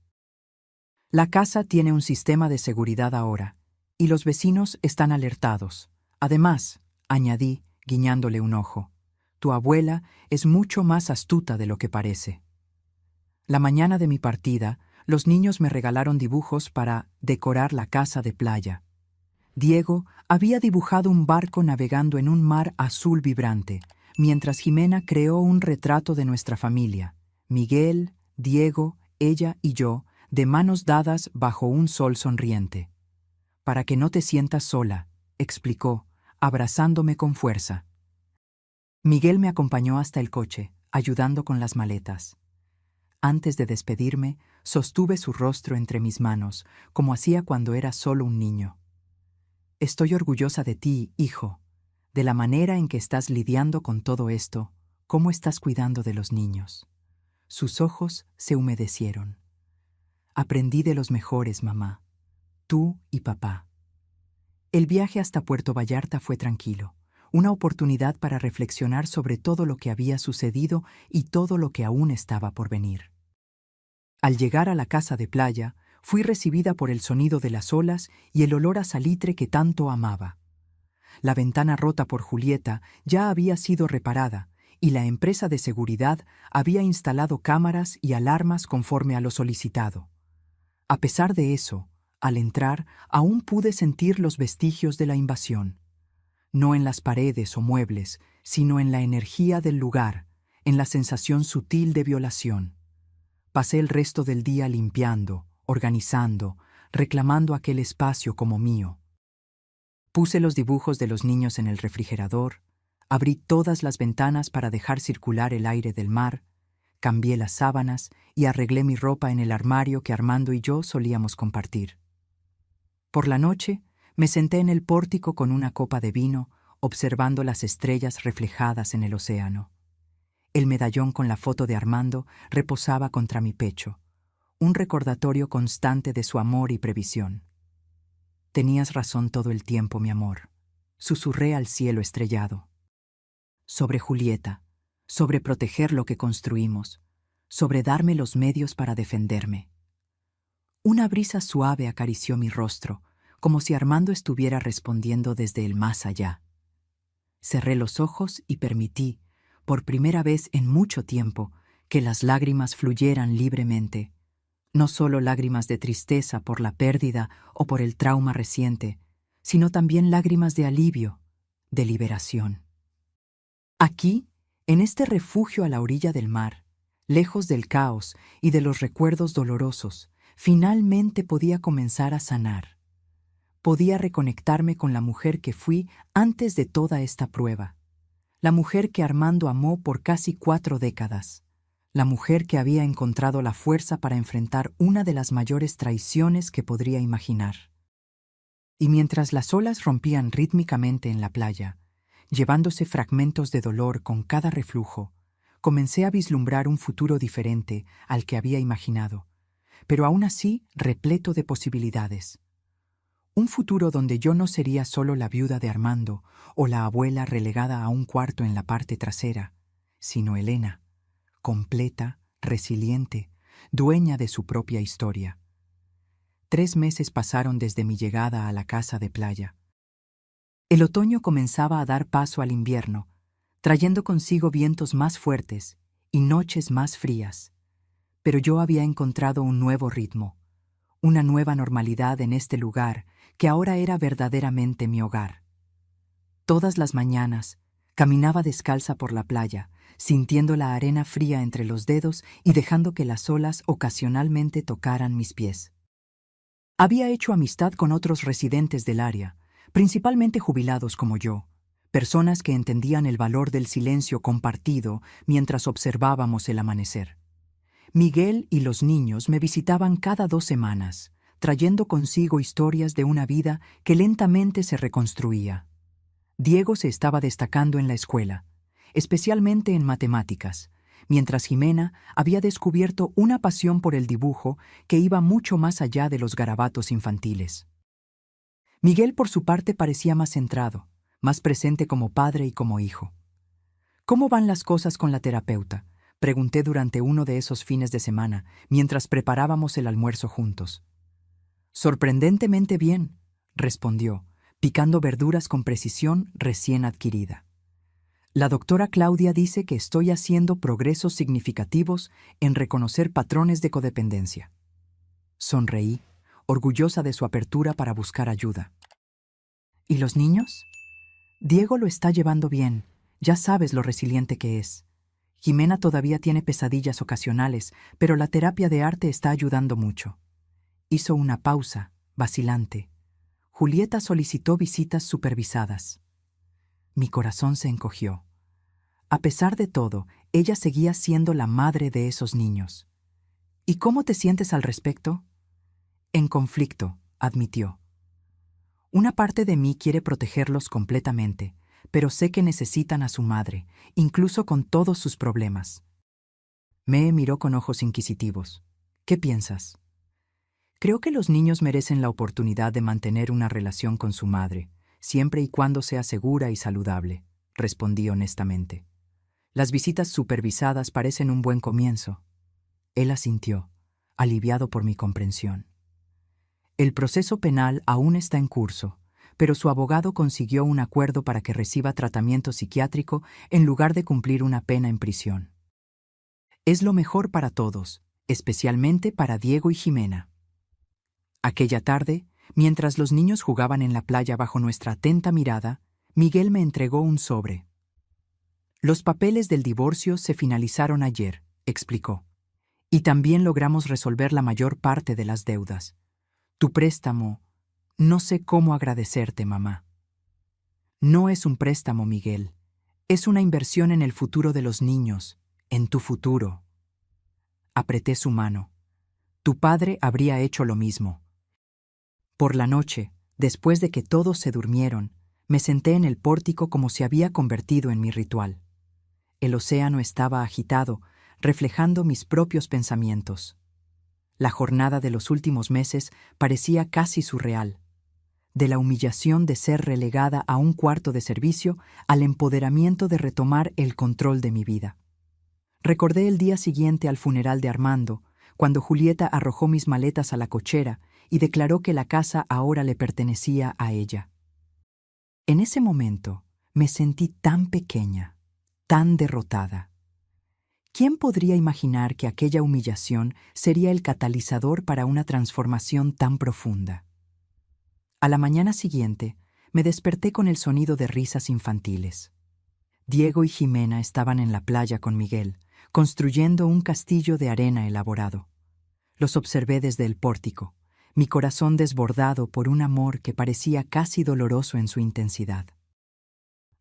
La casa tiene un sistema de seguridad ahora, y los vecinos están alertados. Además», añadí, guiñándole un ojo, «tu abuela es mucho más astuta de lo que parece». La mañana de mi partida, los niños me regalaron dibujos para decorar la casa de playa. Diego había dibujado un barco navegando en un mar azul vibrante, mientras Jimena creó un retrato de nuestra familia: Miguel, Diego, ella y yo, de manos dadas bajo un sol sonriente. «Para que no te sientas sola», explicó, abrazándome con fuerza. Miguel me acompañó hasta el coche, ayudando con las maletas. Antes de despedirme, sostuve su rostro entre mis manos, como hacía cuando era solo un niño. «Estoy orgullosa de ti, hijo, de la manera en que estás lidiando con todo esto, cómo estás cuidando de los niños». Sus ojos se humedecieron. «Aprendí de los mejores, mamá, tú y papá». El viaje hasta Puerto Vallarta fue tranquilo, una oportunidad para reflexionar sobre todo lo que había sucedido y todo lo que aún estaba por venir. Al llegar a la casa de playa, fui recibida por el sonido de las olas y el olor a salitre que tanto amaba. La ventana rota por Julieta ya había sido reparada y la empresa de seguridad había instalado cámaras y alarmas conforme a lo solicitado. A pesar de eso, al entrar, aún pude sentir los vestigios de la invasión. No en las paredes o muebles, sino en la energía del lugar, en la sensación sutil de violación. Pasé el resto del día limpiando, organizando, reclamando aquel espacio como mío. Puse los dibujos de los niños en el refrigerador, Abrí todas las ventanas para dejar circular el aire del mar, cambié las sábanas y arreglé mi ropa en el armario que Armando y yo solíamos compartir. Por la noche, me senté en el pórtico con una copa de vino, observando las estrellas reflejadas en el océano. El medallón con la foto de Armando reposaba contra mi pecho, un recordatorio constante de su amor y previsión. Tenías razón todo el tiempo, mi amor, susurré al cielo estrellado. Sobre Julieta, sobre proteger lo que construimos, sobre darme los medios para defenderme. Una brisa suave acarició mi rostro, como si Armando estuviera respondiendo desde el más allá. Cerré los ojos y permití, por primera vez en mucho tiempo, que las lágrimas fluyeran libremente. No solo lágrimas de tristeza por la pérdida o por el trauma reciente, sino también lágrimas de alivio, de liberación. Aquí, en este refugio a la orilla del mar, lejos del caos y de los recuerdos dolorosos, finalmente podía comenzar a sanar. Podía reconectarme con la mujer que fui antes de toda esta prueba. La mujer que Armando amó por casi 4 décadas. La mujer que había encontrado la fuerza para enfrentar una de las mayores traiciones que podría imaginar. Y mientras las olas rompían rítmicamente en la playa, llevándose fragmentos de dolor con cada reflujo, comencé a vislumbrar un futuro diferente al que había imaginado, pero aún así repleto de posibilidades. Un futuro donde yo no sería solo la viuda de Armando o la abuela relegada a un cuarto en la parte trasera, sino Elena, completa, resiliente, dueña de su propia historia. 3 meses pasaron desde mi llegada a la casa de playa. El otoño comenzaba a dar paso al invierno, trayendo consigo vientos más fuertes y noches más frías. Pero yo había encontrado un nuevo ritmo, una nueva normalidad en este lugar que ahora era verdaderamente mi hogar. Todas las mañanas caminaba descalza por la playa, sintiendo la arena fría entre los dedos y dejando que las olas ocasionalmente tocaran mis pies. Había hecho amistad con otros residentes del área, principalmente jubilados como yo, personas que entendían el valor del silencio compartido mientras observábamos el amanecer. Miguel y los niños me visitaban cada 2 semanas, trayendo consigo historias de una vida que lentamente se reconstruía. Diego se estaba destacando en la escuela, especialmente en matemáticas, mientras Jimena había descubierto una pasión por el dibujo que iba mucho más allá de los garabatos infantiles. Miguel, por su parte, parecía más centrado, más presente como padre y como hijo. ¿Cómo van las cosas con la terapeuta?, pregunté durante uno de esos fines de semana, mientras preparábamos el almuerzo juntos. Sorprendentemente bien, respondió, picando verduras con precisión recién adquirida. La doctora Claudia dice que estoy haciendo progresos significativos en reconocer patrones de codependencia. Sonreí, orgullosa de su apertura para buscar ayuda. ¿Y los niños? Diego lo está llevando bien, ya sabes lo resiliente que es. Jimena todavía tiene pesadillas ocasionales, pero la terapia de arte está ayudando mucho. Hizo una pausa, vacilante. Julieta solicitó visitas supervisadas. Mi corazón se encogió. A pesar de todo, ella seguía siendo la madre de esos niños. ¿Y cómo te sientes al respecto? En conflicto, admitió. Una parte de mí quiere protegerlos completamente, pero sé que necesitan a su madre, incluso con todos sus problemas. Me miró con ojos inquisitivos. ¿Qué piensas? Creo que los niños merecen la oportunidad de mantener una relación con su madre, siempre y cuando sea segura y saludable, respondí honestamente. Las visitas supervisadas parecen un buen comienzo. Él asintió, aliviado por mi comprensión. El proceso penal aún está en curso, pero su abogado consiguió un acuerdo para que reciba tratamiento psiquiátrico en lugar de cumplir una pena en prisión. Es lo mejor para todos, especialmente para Diego y Jimena. Aquella tarde, mientras los niños jugaban en la playa bajo nuestra atenta mirada, Miguel me entregó un sobre. Los papeles del divorcio se finalizaron ayer, explicó, y también logramos resolver la mayor parte de las deudas. Tu préstamo, no sé cómo agradecerte, mamá. No es un préstamo, Miguel. Es una inversión en el futuro de los niños, en tu futuro. Apreté su mano. Tu padre habría hecho lo mismo. Por la noche, después de que todos se durmieron, me senté en el pórtico como se había convertido en mi ritual. El océano estaba agitado, reflejando mis propios pensamientos. La jornada de los últimos meses parecía casi surreal. De la humillación de ser relegada a un cuarto de servicio al empoderamiento de retomar el control de mi vida. Recordé el día siguiente al funeral de Armando, cuando Julieta arrojó mis maletas a la cochera y declaró que la casa ahora le pertenecía a ella. En ese momento me sentí tan pequeña, tan derrotada. ¿Quién podría imaginar que aquella humillación sería el catalizador para una transformación tan profunda? A la mañana siguiente, me desperté con el sonido de risas infantiles. Diego y Jimena estaban en la playa con Miguel, construyendo un castillo de arena elaborado. Los observé desde el pórtico, mi corazón desbordado por un amor que parecía casi doloroso en su intensidad.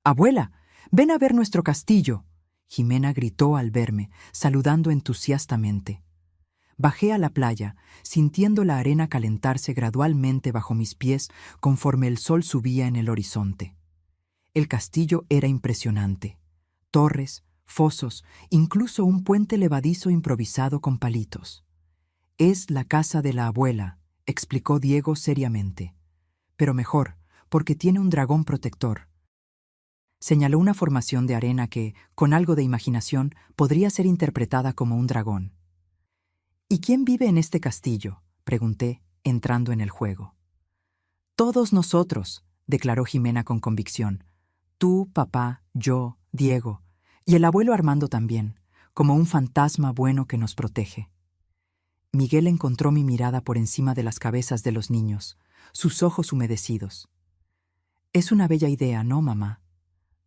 «¡Abuela, ven a ver nuestro castillo!», Jimena gritó al verme, saludando entusiastamente. Bajé a la playa, sintiendo la arena calentarse gradualmente bajo mis pies conforme el sol subía en el horizonte. El castillo era impresionante. Torres, fosos, incluso un puente levadizo improvisado con palitos. «Es la casa de la abuela», explicó Diego seriamente. «Pero mejor, porque tiene un dragón protector». Señaló una formación de arena que, con algo de imaginación, podría ser interpretada como un dragón. «¿Y quién vive en este castillo?», pregunté, entrando en el juego. «Todos nosotros», declaró Jimena con convicción. «Tú, papá, yo, Diego, y el abuelo Armando también, como un fantasma bueno que nos protege». Miguel encontró mi mirada por encima de las cabezas de los niños, sus ojos humedecidos. «Es una bella idea, ¿no, mamá?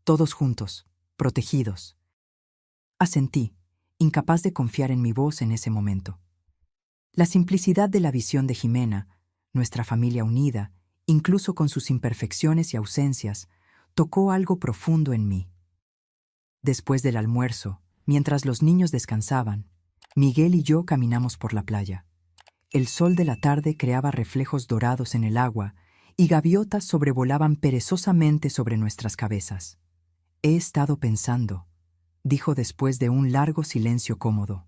Todos juntos, protegidos». Asentí, incapaz de confiar en mi voz en ese momento. La simplicidad de la visión de Jimena, nuestra familia unida, incluso con sus imperfecciones y ausencias, tocó algo profundo en mí. Después del almuerzo, mientras los niños descansaban, Miguel y yo caminamos por la playa. El sol de la tarde creaba reflejos dorados en el agua y gaviotas sobrevolaban perezosamente sobre nuestras cabezas. «He estado pensando», dijo después de un largo silencio cómodo.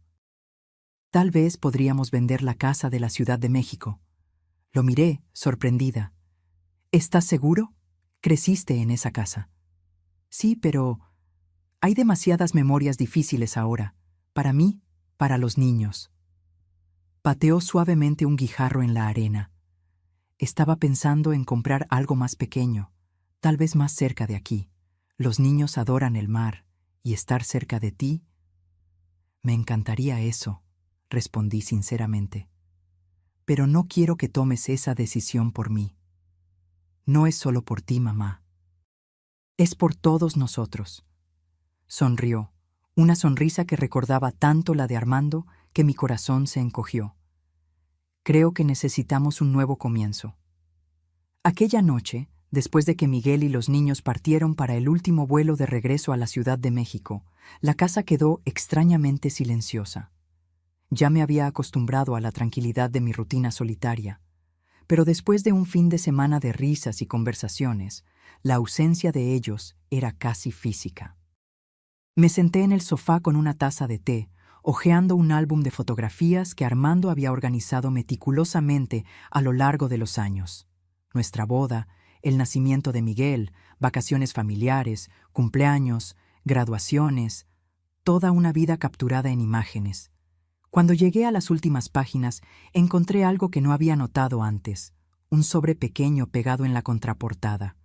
«Tal vez podríamos vender la casa de la Ciudad de México». Lo miré, sorprendida. «¿Estás seguro? Creciste en esa casa». «Sí, pero hay demasiadas memorias difíciles ahora, para mí, para los niños». Pateó suavemente un guijarro en la arena. «Estaba pensando en comprar algo más pequeño, tal vez más cerca de aquí. Los niños adoran el mar, y estar cerca de ti». «Me encantaría eso», respondí sinceramente. «Pero no quiero que tomes esa decisión por mí. No es solo por ti, mamá. Es por todos nosotros». Sonrió, una sonrisa que recordaba tanto la de Armando que mi corazón se encogió. «Creo que necesitamos un nuevo comienzo». Aquella noche, después de que Miguel y los niños partieron para el último vuelo de regreso a la Ciudad de México, la casa quedó extrañamente silenciosa. Ya me había acostumbrado a la tranquilidad de mi rutina solitaria, pero después de un fin de semana de risas y conversaciones, la ausencia de ellos era casi física. Me senté en el sofá con una taza de té, hojeando un álbum de fotografías que Armando había organizado meticulosamente a lo largo de los años. Nuestra boda, el nacimiento de Miguel, vacaciones familiares, cumpleaños, graduaciones, toda una vida capturada en imágenes. Cuando llegué a las últimas páginas, encontré algo que no había notado antes, un sobre pequeño pegado en la contraportada.